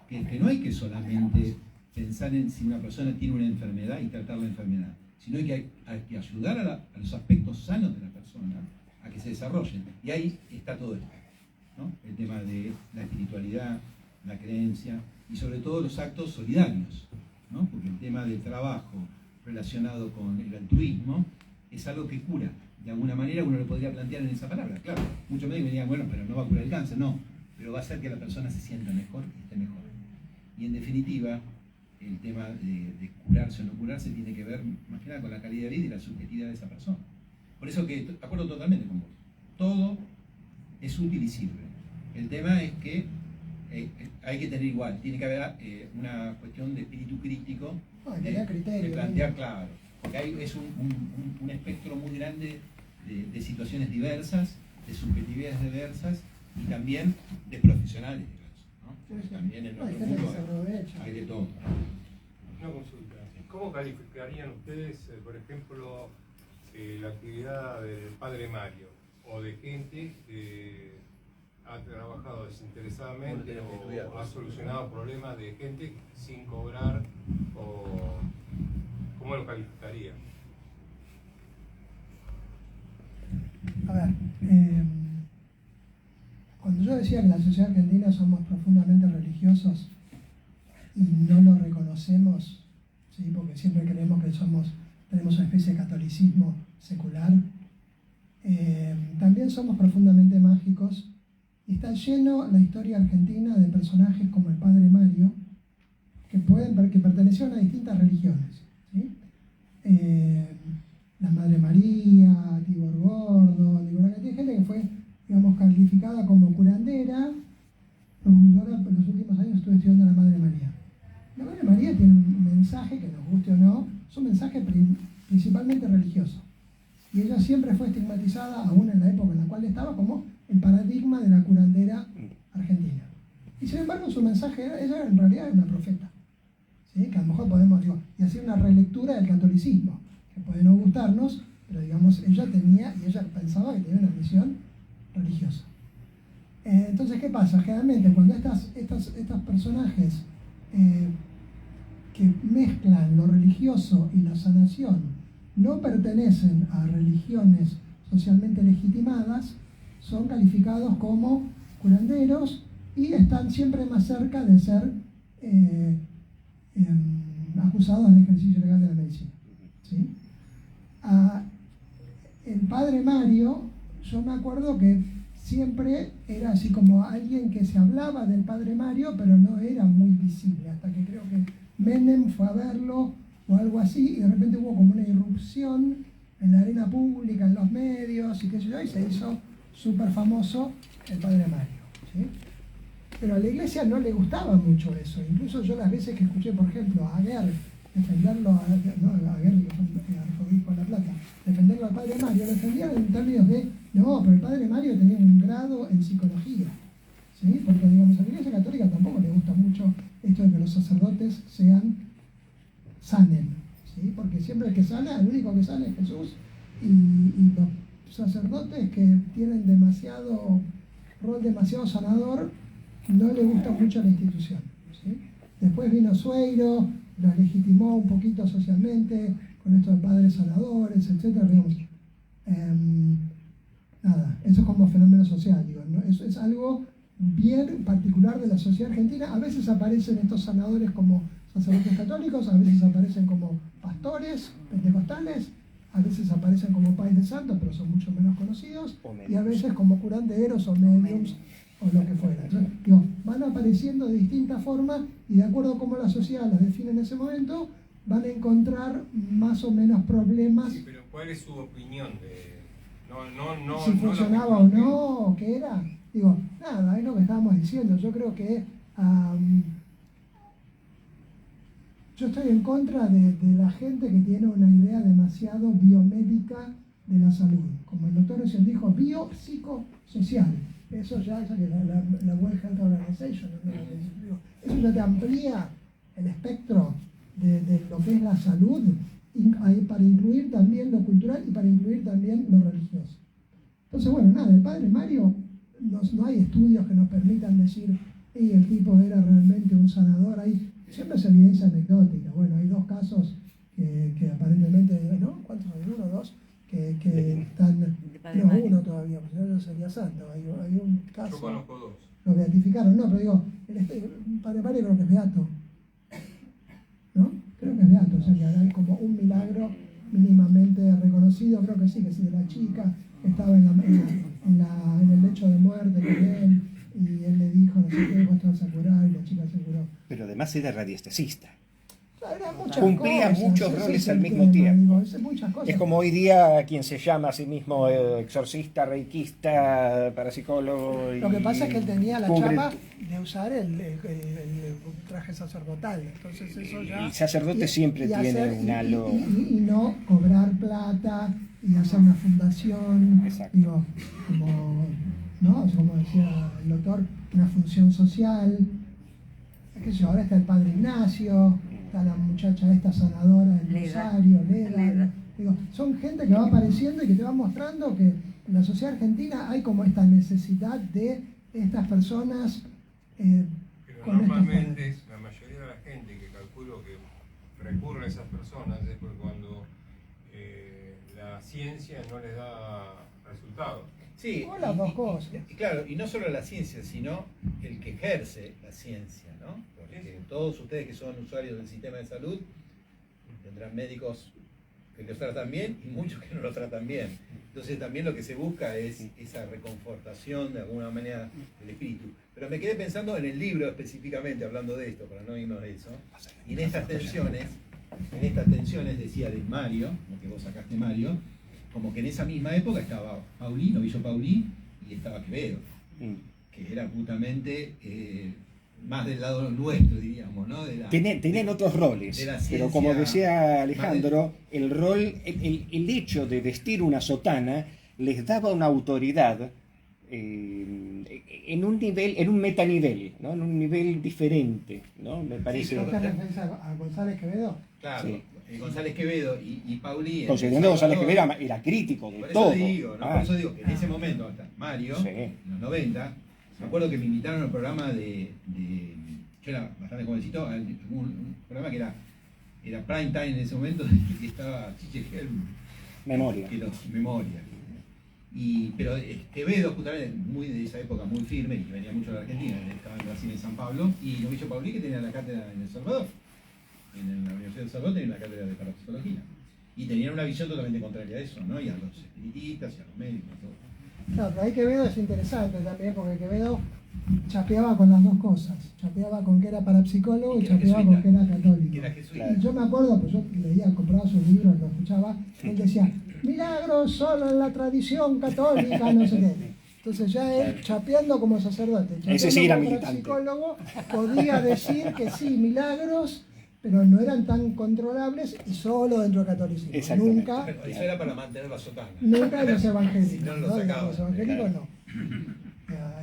que no hay que solamente pensar en si una persona tiene una enfermedad y tratar la enfermedad, sino que hay que ayudar a los aspectos sanos de la persona a que se desarrollen. Y ahí está todo esto, ¿no? El tema de la espiritualidad, la creencia y sobre todo los actos solidarios, ¿no? Porque el tema del trabajo relacionado con el altruismo es algo que cura. De alguna manera uno lo podría plantear en esa palabra. Claro, muchos médicos dirían, bueno, pero no va a curar el cáncer. No, pero va a hacer que la persona se sienta mejor y esté mejor. Y en definitiva, el tema de curarse o no curarse tiene que ver más que nada con la calidad de vida y la subjetividad de esa persona. Por eso que acuerdo totalmente con vos. Todo es útil y sirve. El tema es que hay que tener igual, tiene que haber una cuestión de espíritu crítico, de plantear, claro, porque es un espectro muy grande de situaciones diversas, de subjetividades diversas y también de profesionales diversos, ¿no? También en nuestro mundo hay de todo. Una consulta. ¿Cómo calificarían ustedes, por ejemplo, la actividad del padre Mario o de gente que ha trabajado desinteresadamente o ha solucionado problemas de gente sin cobrar? O ¿cómo lo calificaría? A ver, cuando Cuando yo decía que en la sociedad argentina somos profundamente religiosos y no lo reconocemos, ¿sí? Porque siempre creemos que tenemos una especie de catolicismo secular, también somos profundamente mágicos y está lleno la historia argentina de personajes como el Padre Mario que pertenecieron a distintas religiones, ¿sí? La Madre María, Tibor Gordo, digo, una cantidad de gente que fue, digamos, calificada como curandera. Yo ahora, en los últimos años estuve estudiando a la Madre María. La Madre María tiene un mensaje, que nos guste o no, es un mensaje principalmente religioso. Y ella siempre fue estigmatizada, aún en la época en la cual estaba, como el paradigma de la curandera argentina. Y sin embargo, su mensaje ella en realidad era una profeta, ¿sí? Que a lo mejor podemos, y hacer una relectura del catolicismo, que puede no gustarnos, pero digamos, ella pensaba que tenía una misión religiosa. Entonces, ¿qué pasa? Generalmente cuando estos personajes que mezclan lo religioso y la sanación no pertenecen a religiones socialmente legitimadas, son calificados como curanderos y están siempre más cerca de ser acusados del ejercicio legal de la medicina, ¿sí? El Padre Mario, yo me acuerdo que siempre era así como alguien que se hablaba del Padre Mario, pero no era muy visible, hasta que creo que Menem fue a verlo o algo así, y de repente hubo como una irrupción en la arena pública, en los medios, y qué sé yo, y se hizo súper famoso el Padre Mario, ¿sí? Pero a la iglesia no le gustaba mucho eso. Incluso yo las veces que escuché, por ejemplo, a Aguer defenderlo, a Aguer, arzobispo de La Plata, defenderlo al Padre Mario, lo defendían en términos de, no, pero el Padre Mario tenía un grado en psicología, ¿sí? Porque, digamos, a la iglesia católica tampoco le gusta mucho esto de que los sacerdotes sanen, ¿sí? Porque siempre el que sana, el único que sana es Jesús, y los sacerdotes que tienen rol demasiado sanador, no le gusta mucho la institución, ¿sí? Después vino Sueiro, los legitimó un poquito socialmente, con estos padres sanadores, etc. Nada, eso es como fenómeno social, digo, ¿no? Eso es algo bien particular de la sociedad argentina. A veces aparecen estos sanadores como sacerdotes católicos, a veces aparecen como pastores pentecostales, a veces aparecen como padres de santos, pero son mucho menos conocidos, y a veces como curanderos o mediums o lo que fuera. Entonces, van apareciendo de distintas formas y de acuerdo a cómo la sociedad las define en ese momento, van a encontrar más o menos problemas. Sí, pero ¿cuál es su opinión de si funcionaba o no, o qué era? Digo, nada, es lo que estábamos diciendo. Yo creo que yo estoy en contra de la gente que tiene una idea demasiado biomédica de la salud. Como el doctor recién dijo, biopsicosocial. Eso ya es la World Health Organization, ¿no? Eso ya te amplía el espectro de lo que es la salud para incluir también lo cultural y para incluir también lo religioso. Entonces, bueno, nada, el Padre Mario, no hay estudios que nos permitan decir, el tipo era realmente un sanador. Siempre es evidencia anecdótica. Bueno, hay dos casos que aparentemente, ¿no? ¿Cuántos hay? ¿Uno o dos? Que están, no, uno todavía, porque no sería santo. Hay un caso. Yo conozco dos. Lo beatificaron, no, pero digo, el Padre Mario creo que es beato. ¿No? Creo que es beato, o sea que hay como un milagro mínimamente reconocido, creo que sí, de la chica que estaba en el lecho de muerte con él, y él le dijo, no sé qué, vos te vas a curar, y la chica se curó. Pero además era radiestesista. Cumplía muchos roles al mismo tiempo. Es como hoy día quien se llama a sí mismo exorcista, reikista, parapsicólogo. Lo que pasa es que él tenía la chapa de usar el traje sacerdotal. Entonces eso ya. El sacerdote siempre tiene un halo. Y no cobrar plata y hacer una fundación. Exacto. Digo, como decía el doctor, una función social. Qué sé yo, ahora está el Padre Ignacio. Está la muchacha esta sanadora del Rosario, Leda. Digo, son gente que va apareciendo y que te va mostrando que en la sociedad argentina hay como esta necesidad de estas personas. Pero normalmente la mayoría de la gente que calculo que recurre a esas personas es porque cuando la ciencia no les da resultados. Sí, o las dos cosas. Y claro, y no solo la ciencia, sino el que ejerce la ciencia, ¿no? Porque todos ustedes que son usuarios del sistema de salud tendrán médicos que los tratan bien y muchos que no los tratan bien. Entonces también lo que se busca es esa reconfortación de alguna manera del espíritu. Pero me quedé pensando en el libro específicamente, hablando de esto, para no irnos de eso. Y en estas tensiones, decía de Mario, como que vos sacaste Mario, como que en esa misma época estaba Paulí, Novillo Paulí, y estaba Quevedo, que era justamente más del lado nuestro, diríamos, ¿no? Tenían otros roles, pero como decía Alejandro, el rol, el hecho de vestir una sotana les daba una autoridad en un nivel, en un metanivel, ¿no? En un nivel diferente, ¿no? Me parece. ¿No te refieres a González Quevedo? Claro. Sí. González Quevedo y Paulí. Considerando que González Quevedo era crítico de por todo. Eso digo, ¿no? Por eso digo que en ese momento, hasta Mario, en los 90, me acuerdo que me invitaron al programa yo era bastante jovencito, un programa que era prime time en ese momento, que estaba Chiche Helm. Memoria. Memoria. Pero Quevedo, justamente, muy de esa época, muy firme, y que venía mucho de la Argentina, estaba en Brasil, en San Pablo, y Novillo Paulí, que tenía la cátedra en El Salvador. En la Universidad de El Salvador tenía la cátedra de parapsicología. Y tenían una visión totalmente contraria a eso, ¿no? Y a los espiritistas y a los médicos, todo. Claro, pero ahí Quevedo es interesante también, porque Quevedo chapeaba con las dos cosas. Chapeaba con que era parapsicólogo y chapeaba con que era católico. Y yo me acuerdo, pues yo leía, compraba sus libros, lo escuchaba, él decía, milagros solo en la tradición católica, no sé qué. Entonces ya él, chapeando como sacerdote, chapeando como parapsicólogo, podía decir que sí, milagros, pero no eran tan controlables y solo dentro del catolicismo. Nunca. Pero eso era para mantener la sotana. Nunca los evangélicos. Si no lo sacaban. Los evangélicos no.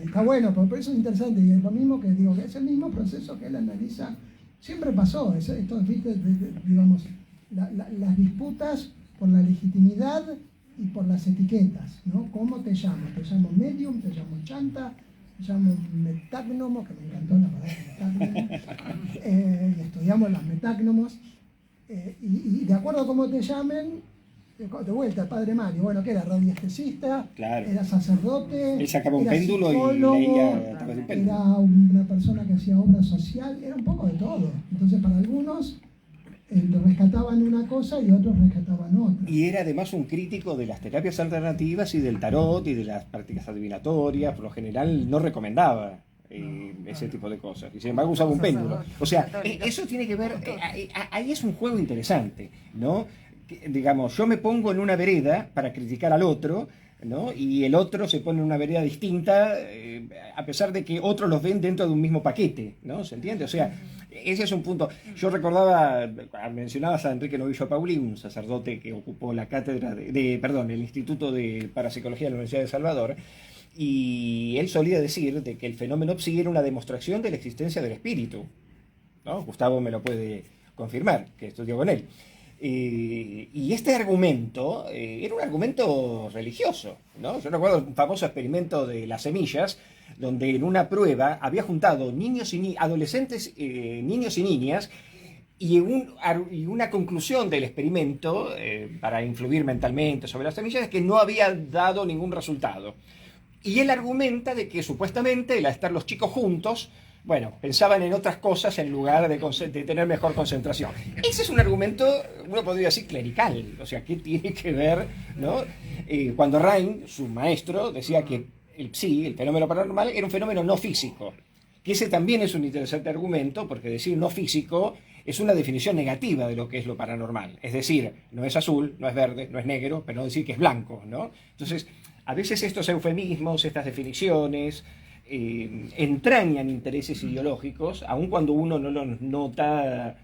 Está bueno, pero por eso es interesante. Y es lo mismo que digo, que es el mismo proceso que él analiza. Siempre pasó. Esto, ¿viste? Digamos, las disputas por la legitimidad y por las etiquetas, ¿no? ¿Cómo te llamo? ¿Te llamo medium? ¿Te llamo chanta? Llamo metágnomo, que me encantó la palabra metágnomo, y estudiamos los metágnomos, y de acuerdo a cómo te llamen, de vuelta, el padre Mario, bueno, que era radiestesista, era sacerdote, él sacaba un era péndulo psicólogo, y leía a través de un péndulo. era una persona que hacía obra social, era un poco de todo. Entonces, para algunos rescataban una cosa y otros rescataban otra. Y era además un crítico de las terapias alternativas y del tarot y de las prácticas adivinatorias. Por lo general no recomendaba ese tipo de cosas. Y sin embargo usaba un péndulo. O sea, eso tiene que ver, ahí es un juego interesante, ¿no? Digamos, yo me pongo en una vereda para criticar al otro, ¿no? Y el otro se pone en una vereda distinta, a pesar de que otros los ven dentro de un mismo paquete, ¿no? ¿Se entiende? O sea, ese es un punto. Yo recordaba, mencionabas a Enrique Novillo Paulí, un sacerdote que ocupó la cátedra el Instituto de Parapsicología de la Universidad de El Salvador, y él solía decir de que el fenómeno psi era una demostración de la existencia del espíritu, ¿no? Gustavo me lo puede confirmar, que estudió con él. Y este argumento era un argumento religioso, ¿no? Yo recuerdo un famoso experimento de las semillas, donde en una prueba había juntado adolescentes, niños y niñas, y una conclusión del experimento, para influir mentalmente sobre las semillas, es que no había dado ningún resultado. Y él argumenta de que supuestamente, al estar los chicos juntos, bueno, pensaban en otras cosas en lugar de tener mejor concentración. Ese es un argumento, uno podría decir, clerical. O sea, ¿qué tiene que ver, ¿no? Cuando Rain, su maestro, decía que el psi, el fenómeno paranormal, era un fenómeno no físico. Que ese también es un interesante argumento, porque decir no físico es una definición negativa de lo que es lo paranormal. Es decir, no es azul, no es verde, no es negro, pero no decir que es blanco, ¿no? Entonces, a veces estos eufemismos, estas definiciones, entrañan intereses ideológicos, aun cuando uno no los nota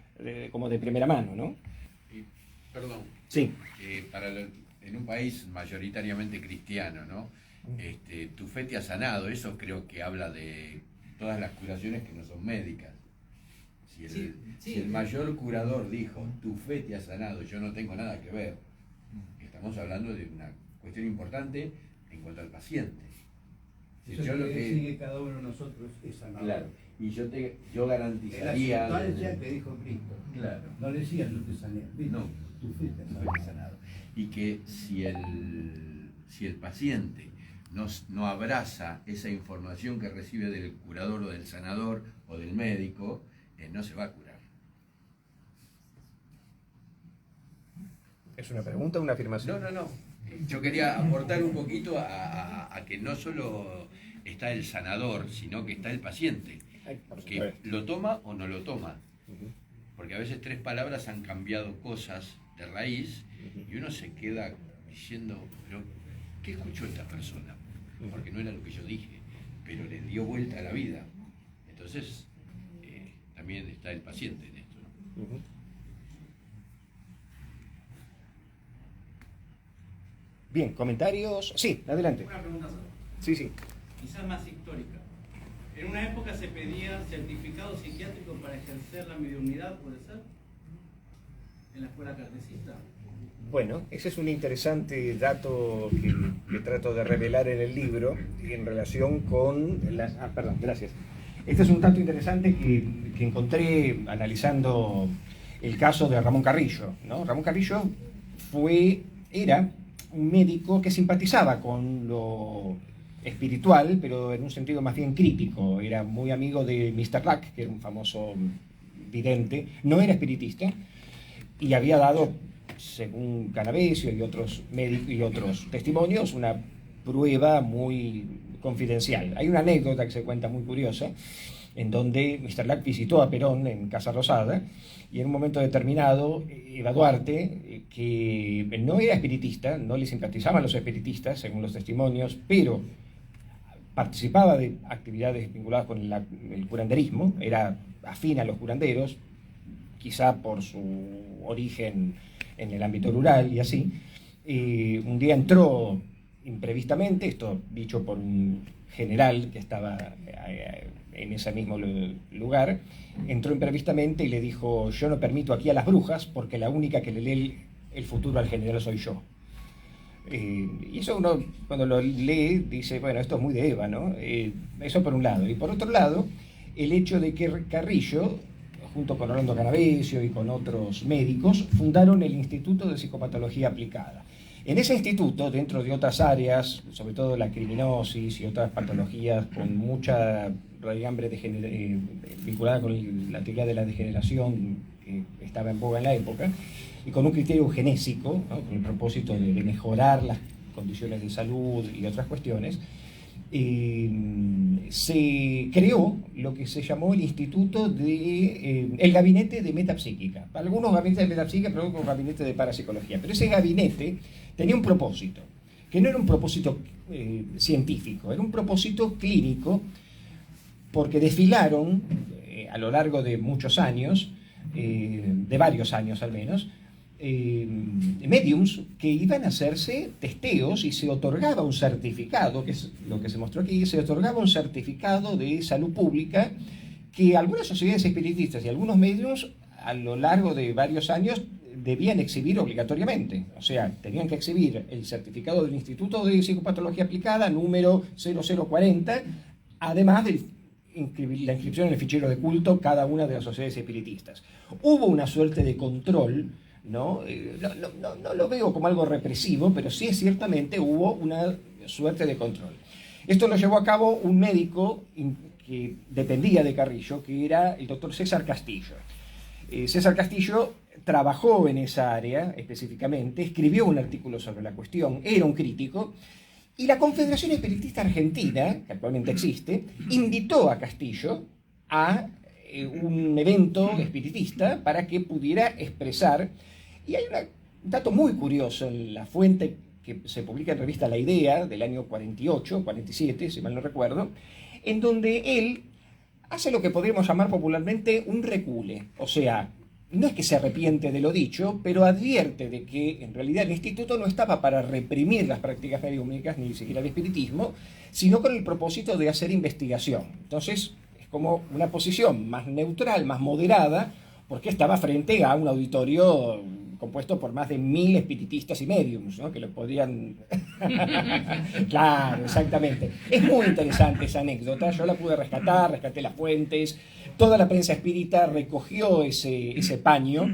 como de primera mano, ¿no? Perdón. Sí. En un país mayoritariamente cristiano, ¿no? Tu fe te ha sanado, eso creo que habla de todas las curaciones que no son médicas. Si el mayor curador dijo, tu fe te ha sanado, yo no tengo nada que ver, estamos hablando de una cuestión importante en cuanto al paciente. Eso yo lo que decir que cada uno de nosotros es sanador. Claro, y yo garantizaría... La sustancia que dijo Cristo. Claro. No decía yo te sané, no, tu fe te ha sanado. Y que si el paciente no abraza esa información que recibe del curador o del sanador o del médico, no se va a curar. ¿Es una pregunta o una afirmación? No. Yo quería aportar un poquito a que no solo está el sanador, sino que está el paciente, que lo toma o no lo toma. Porque a veces 3 palabras han cambiado cosas de raíz y uno se queda diciendo, pero ¿qué escuchó esta persona? Porque no era lo que yo dije, pero le dio vuelta a la vida. Entonces, también está el paciente en esto, ¿no? Bien, comentarios. Sí, adelante. Una pregunta solo. Sí. Quizás más histórica. En una época se pedía certificado psiquiátrico para ejercer la mediunidad, ¿puede ser? En la escuela cartesista. Bueno, ese es un interesante dato que trato de revelar en el libro en relación con las... perdón, gracias. Este es un dato interesante que encontré analizando el caso de Ramón Carrillo, ¿no? Ramón Carrillo era un médico que simpatizaba con lo espiritual, pero en un sentido más bien crítico. Era muy amigo de Mr. Luck, que era un famoso vidente. No era espiritista y había dado, según Canavesio y otros médicos y otros testimonios, una prueba muy confidencial. Hay una anécdota que se cuenta muy curiosa, en donde Mr. Luck visitó a Perón en Casa Rosada, y en un momento determinado, Eva Duarte, que no era espiritista, no le simpatizaban los espiritistas, según los testimonios, pero participaba de actividades vinculadas con el curanderismo, era afín a los curanderos, quizá por su origen en el ámbito rural y así. Un día entró imprevistamente, esto dicho por un general que estaba en ese mismo lugar, entró imprevistamente y le dijo: yo no permito aquí a las brujas porque la única que le lee el futuro al general soy yo. Y eso uno cuando lo lee dice, bueno, esto es muy de Eva, ¿no? Eso por un lado. Y por otro lado, el hecho de que Carrillo, junto con Orlando Canavesio y con otros médicos, fundaron el Instituto de Psicopatología Aplicada. En ese instituto, dentro de otras áreas, sobre todo la criminosis y otras patologías con mucha raigambre vinculada con la teoría de la degeneración que estaba en boga en la época, y con un criterio eugenésico, ¿no? Con el propósito de mejorar las condiciones de salud y otras cuestiones, se creó lo que se llamó el Instituto el Gabinete de Metapsíquica. Algunos gabinetes de metapsíquica, pero otros gabinetes de parapsicología. Pero ese gabinete tenía un propósito, que no era un propósito científico, era un propósito clínico, porque desfilaron a lo largo de muchos años, de varios años al menos, mediums que iban a hacerse testeos y se otorgaba un certificado, que es lo que se mostró aquí, se otorgaba un certificado de salud pública que algunas sociedades espiritistas y algunos mediums a lo largo de varios años debían exhibir obligatoriamente. O sea, tenían que exhibir el certificado del Instituto de Psicopatología Aplicada número 0040, además de la inscripción en el fichero de culto cada una de las sociedades espiritistas. Hubo una suerte de control, ¿no? No lo veo como algo represivo, pero sí ciertamente hubo una suerte de control. Esto lo llevó a cabo un médico que dependía de Carrillo, que era el doctor César Castillo. César Castillo trabajó en esa área específicamente, escribió un artículo sobre la cuestión, era un crítico, y la Confederación Espiritista Argentina, que actualmente existe, invitó a Castillo a un evento espiritista para que pudiera expresar. Y hay un dato muy curioso en la fuente que se publica en revista La Idea del año 48, 47, si mal no recuerdo, en donde él hace lo que podríamos llamar popularmente un recule. O sea, no es que se arrepiente de lo dicho, pero advierte de que en realidad el instituto no estaba para reprimir las prácticas mediúmnicas, ni siquiera el espiritismo, sino con el propósito de hacer investigación. Entonces, es como una posición más neutral, más moderada, porque estaba frente a un auditorio compuesto por más de 1000 espiritistas y mediums, ¿no? Que lo podían... Claro, exactamente. Es muy interesante esa anécdota, yo la pude rescatar, rescaté las fuentes, toda la prensa espírita recogió ese paño,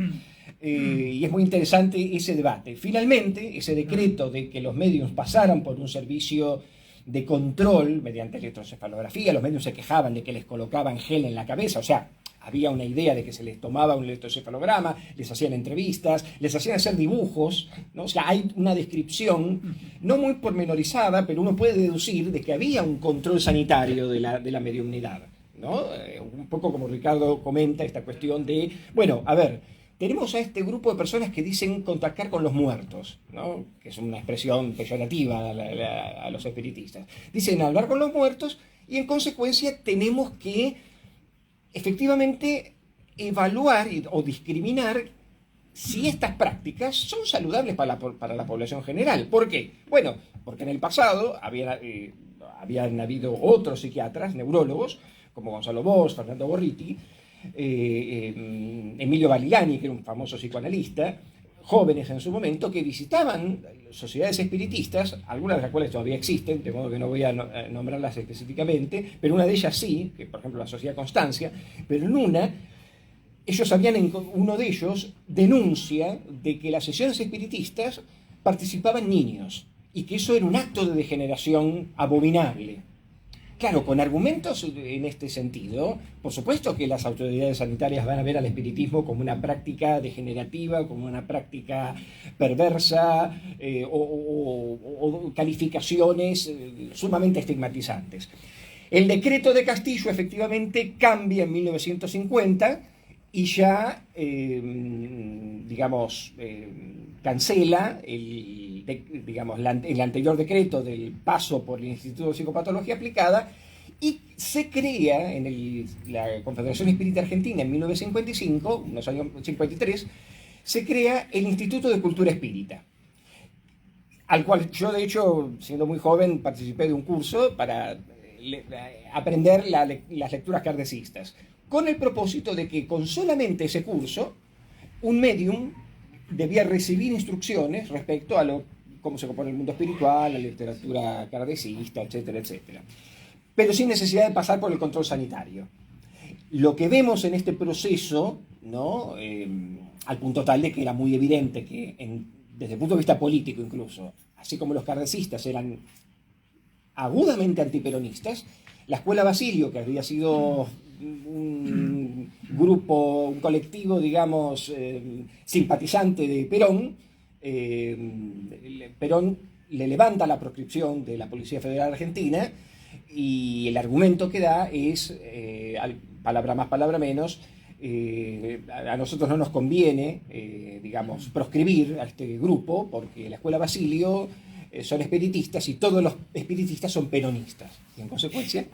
y es muy interesante ese debate. Finalmente, ese decreto de que los mediums pasaran por un servicio de control mediante electrocefalografía. Los médicos se quejaban de que les colocaban gel en la cabeza, o sea, había una idea de que se les tomaba un electrocefalograma, les hacían entrevistas, les hacían hacer dibujos, ¿no? O sea, hay una descripción no muy pormenorizada, pero uno puede deducir de que había un control sanitario de la mediumnidad, ¿no? Un poco como Ricardo comenta esta cuestión de, bueno, a ver, tenemos a este grupo de personas que dicen contactar con los muertos, ¿no? Que es una expresión peyorativa a los espiritistas. Dicen hablar con los muertos y en consecuencia tenemos que efectivamente evaluar o discriminar si estas prácticas son saludables para la población general. ¿Por qué? Bueno, porque en el pasado habían habido otros psiquiatras, neurólogos, como Gonzalo Bosch, Fernando Borriti, Emilio Barilani, que era un famoso psicoanalista, jóvenes en su momento, que visitaban sociedades espiritistas, algunas de las cuales todavía existen, de modo que no voy a nombrarlas específicamente, pero una de ellas sí, que por ejemplo la Sociedad Constancia, pero en uno de ellos denuncia de que las sesiones espiritistas participaban niños, y que eso era un acto de degeneración abominable. Claro, con argumentos en este sentido, por supuesto que las autoridades sanitarias van a ver al espiritismo como una práctica degenerativa, como una práctica perversa, o calificaciones sumamente estigmatizantes. El decreto de Castillo efectivamente cambia en 1950 y ya, cancela el anterior decreto del paso por el Instituto de Psicopatología Aplicada, y se crea en la Confederación Espírita Argentina en 1955, unos años 53, se crea el Instituto de Cultura Espírita, al cual yo, de hecho, siendo muy joven, participé de un curso para aprender las lecturas kardecistas, con el propósito de que con solamente ese curso, un medium debía recibir instrucciones respecto a cómo se compone el mundo espiritual, la literatura kardecista, etcétera, etcétera. Pero sin necesidad de pasar por el control sanitario. Lo que vemos en este proceso, ¿no? Al punto tal de que era muy evidente que, desde el punto de vista político incluso, así como los kardecistas eran agudamente antiperonistas, la Escuela Basilio, que había sido un grupo, un colectivo, digamos, simpatizante de Perón, Perón le levanta la proscripción de la Policía Federal Argentina, y el argumento que da es, palabra más, palabra menos, a nosotros no nos conviene, proscribir a este grupo, porque la Escuela Basilio son espiritistas y todos los espiritistas son peronistas. Y en consecuencia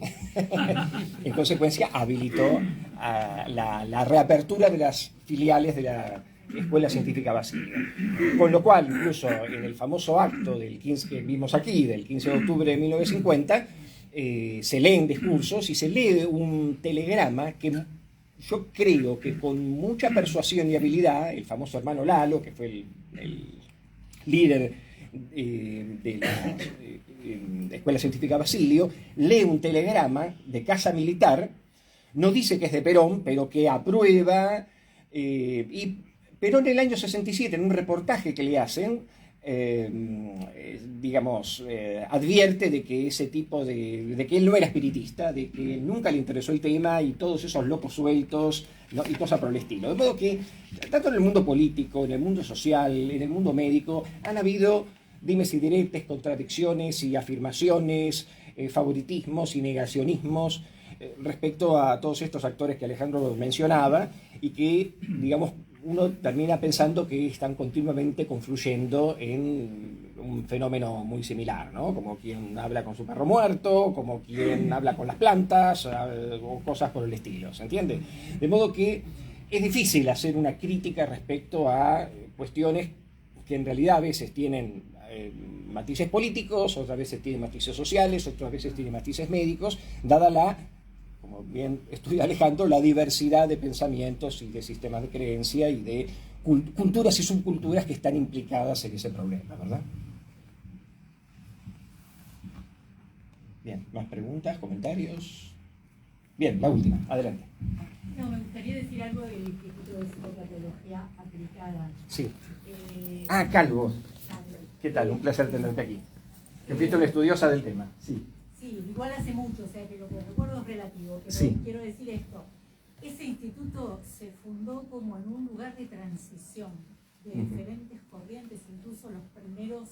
habilitó la reapertura de las filiales de la Escuela Científica Basilio. Con lo cual, incluso en el famoso acto del 15 que vimos aquí, del 15 de octubre de 1950, se leen discursos y se lee un telegrama que yo creo que con mucha persuasión y habilidad, el famoso hermano Lalo, que fue el líder de la Escuela Científica Basilio, lee un telegrama de Casa Militar, no dice que es de Perón, pero que aprueba, y Perón en el año 67, en un reportaje que le hacen, advierte de que ese tipo de que él no era espiritista, de que nunca le interesó el tema y todos esos locos sueltos, ¿no? Y cosas por el estilo. De modo que, tanto en el mundo político, en el mundo social, en el mundo médico, han habido dimes y diretes, contradicciones y afirmaciones, favoritismos y negacionismos respecto a todos estos actores que Alejandro mencionaba, y que, digamos, uno termina pensando que están continuamente confluyendo en un fenómeno muy similar, ¿no? Como quien habla con su perro muerto, como quien habla con las plantas, o cosas por el estilo, ¿se entiende? De modo que es difícil hacer una crítica respecto a cuestiones que en realidad a veces tienen matices políticos, otras veces tienen matices sociales, otras veces tienen matices médicos, dada como bien estudia Alejandro, la diversidad de pensamientos y de sistemas de creencia y de culturas y subculturas que están implicadas en ese problema, ¿verdad? Bien, ¿más preguntas, comentarios? Bien, la última, adelante. No, me gustaría decir algo del Instituto de Psicopatología Aplicada. Sí. Calvo. ¿Qué tal? Un placer tenerte aquí. Que fuiste una estudiosa del tema. Sí. Sí, igual hace mucho, o sea que lo que recuerdo es relativo, pero Sí. quiero decir esto. Ese instituto se fundó como en un lugar de transición de diferentes corrientes, incluso los primeros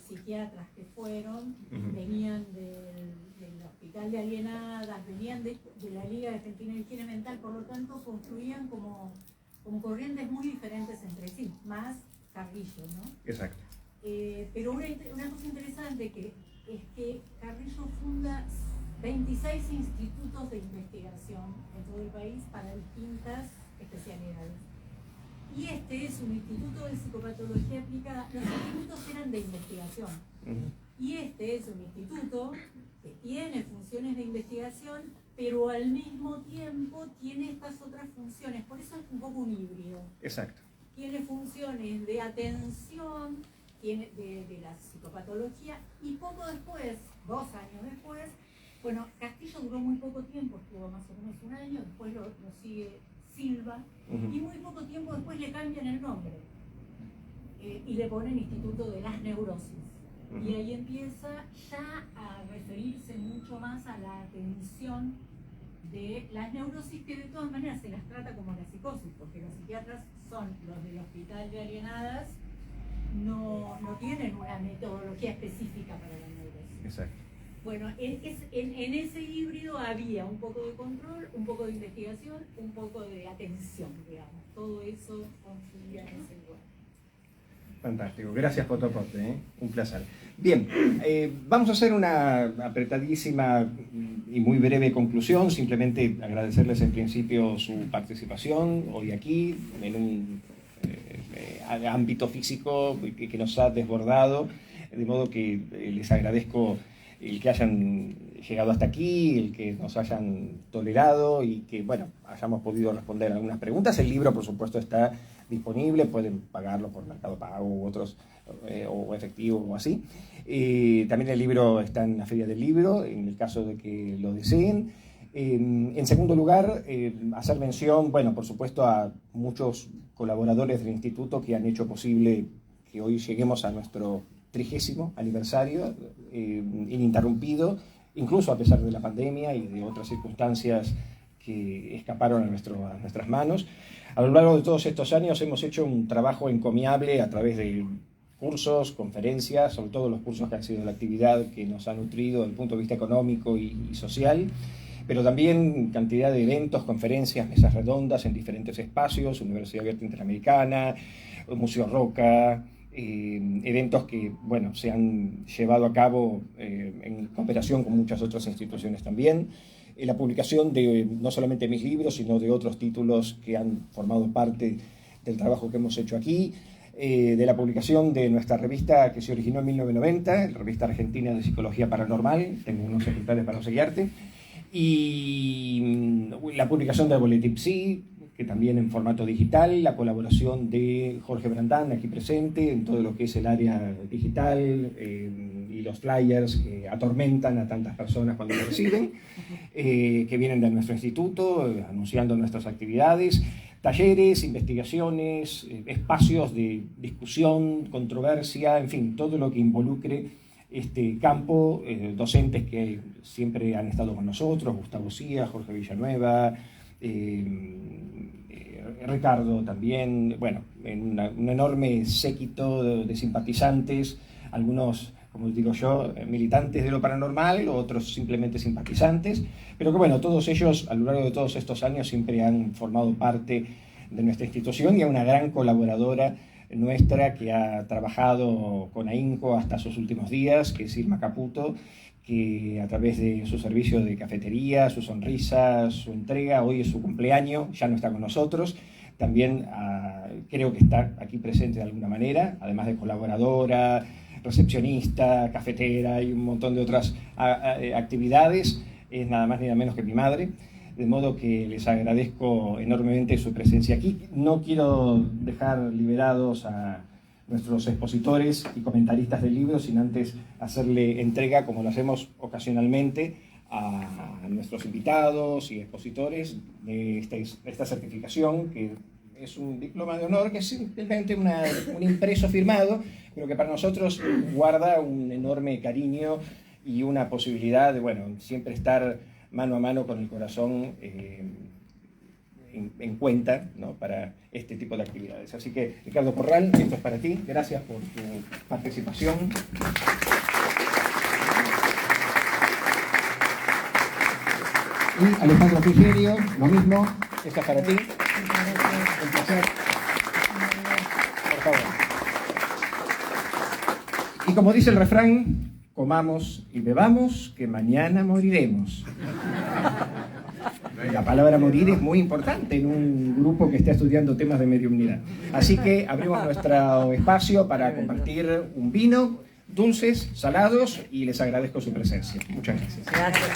psiquiatras que fueron, venían del Hospital de Alienadas, venían de la Liga Argentina de Higiene Mental, por lo tanto construían como corrientes muy diferentes entre sí, más Carrillo, ¿no? Exacto. Pero una cosa interesante es que Carrillo funda 26 institutos de investigación en todo el país para distintas especialidades. Y este es un instituto de psicopatología aplicada. Los institutos eran de investigación. Y este es un instituto que tiene funciones de investigación, pero al mismo tiempo tiene estas otras funciones. Por eso es un poco un híbrido. Exacto. Tiene funciones de atención, tiene de la psicopatología, y poco después, 2 años después, bueno, Castillo duró muy poco tiempo, estuvo más o menos 1 año, después lo sigue Silva, y muy poco tiempo después le cambian el nombre y le ponen Instituto de las Neurosis. Y ahí empieza ya a referirse mucho más a la atención de las neurosis, que de todas maneras se las trata como la psicosis, porque los psiquiatras son los del Hospital de Alienadas, no tienen una metodología específica para la neurosis. Exacto. Bueno, en ese híbrido había un poco de control, un poco de investigación, un poco de atención, digamos. Todo eso confluía en ese lugar. Fantástico, gracias Fotoporte, un placer. Bien, vamos a hacer una apretadísima y muy breve conclusión, simplemente agradecerles en principio su participación hoy aquí, en un ámbito físico que nos ha desbordado, de modo que les agradezco el que hayan llegado hasta aquí, el que nos hayan tolerado y que, bueno, hayamos podido responder algunas preguntas. El libro, por supuesto, está disponible, pueden pagarlo por Mercado Pago u otros, o efectivo o así. También el libro está en la Feria del Libro, en el caso de que lo deseen. En segundo lugar, hacer mención, bueno, por supuesto, a muchos colaboradores del Instituto que han hecho posible que hoy lleguemos a nuestro 30º aniversario ininterrumpido, incluso a pesar de la pandemia y de otras circunstancias que escaparon a nuestras manos. A lo largo de todos estos años hemos hecho un trabajo encomiable a través de cursos, conferencias, sobre todo los cursos que han sido la actividad que nos ha nutrido desde el punto de vista económico y social, pero también cantidad de eventos, conferencias, mesas redondas en diferentes espacios, Universidad Abierta Interamericana, Museo Roca, eventos que, bueno, se han llevado a cabo en cooperación con muchas otras instituciones también. La publicación de no solamente mis libros, sino de otros títulos que han formado parte del trabajo que hemos hecho aquí, de la publicación de nuestra revista que se originó en 1990, la Revista Argentina de Psicología Paranormal, tengo unos ejemplares para obsequiarte, y la publicación del Boletín Psi, que también en formato digital, la colaboración de Jorge Brandán, aquí presente, en todo lo que es el área digital, y los flyers que atormentan a tantas personas cuando lo reciben, que vienen de nuestro instituto, anunciando nuestras actividades, talleres, investigaciones, espacios de discusión, controversia, en fin, todo lo que involucre este campo, docentes que siempre han estado con nosotros, Gustavo Cía, Jorge Villanueva, Ricardo también, bueno, un enorme séquito de simpatizantes, algunos, como digo yo, militantes de lo paranormal, otros simplemente simpatizantes, pero que bueno, todos ellos a lo largo de todos estos años siempre han formado parte de nuestra institución y a una gran colaboradora nuestra que ha trabajado con ahínco hasta sus últimos días, que es Irma Caputo, que a través de su servicio de cafetería, su sonrisa, su entrega, hoy es su cumpleaños, ya no está con nosotros, también creo que está aquí presente de alguna manera, además de colaboradora, recepcionista, cafetera y un montón de otras actividades, es nada más ni nada menos que mi madre, de modo que les agradezco enormemente su presencia aquí. No quiero dejar liberados a nuestros expositores y comentaristas del libro, sin antes hacerle entrega, como lo hacemos ocasionalmente, a nuestros invitados y expositores de esta certificación, que es un diploma de honor que es simplemente un impreso firmado, pero que para nosotros guarda un enorme cariño y una posibilidad de, bueno, siempre estar mano a mano con el corazón en cuenta, ¿no?, para este tipo de actividades. Así que, Ricardo Corral, esto es para ti. Gracias por tu participación. Y Alejandro Frigerio, lo mismo, esta es para ti. Un placer. Por favor. Y como dice el refrán, comamos y bebamos, que mañana moriremos. La palabra morir es muy importante en un grupo que está estudiando temas de mediunidad. Así que abrimos nuestro espacio para compartir un vino, dulces, salados, y les agradezco su presencia. Muchas gracias. Gracias.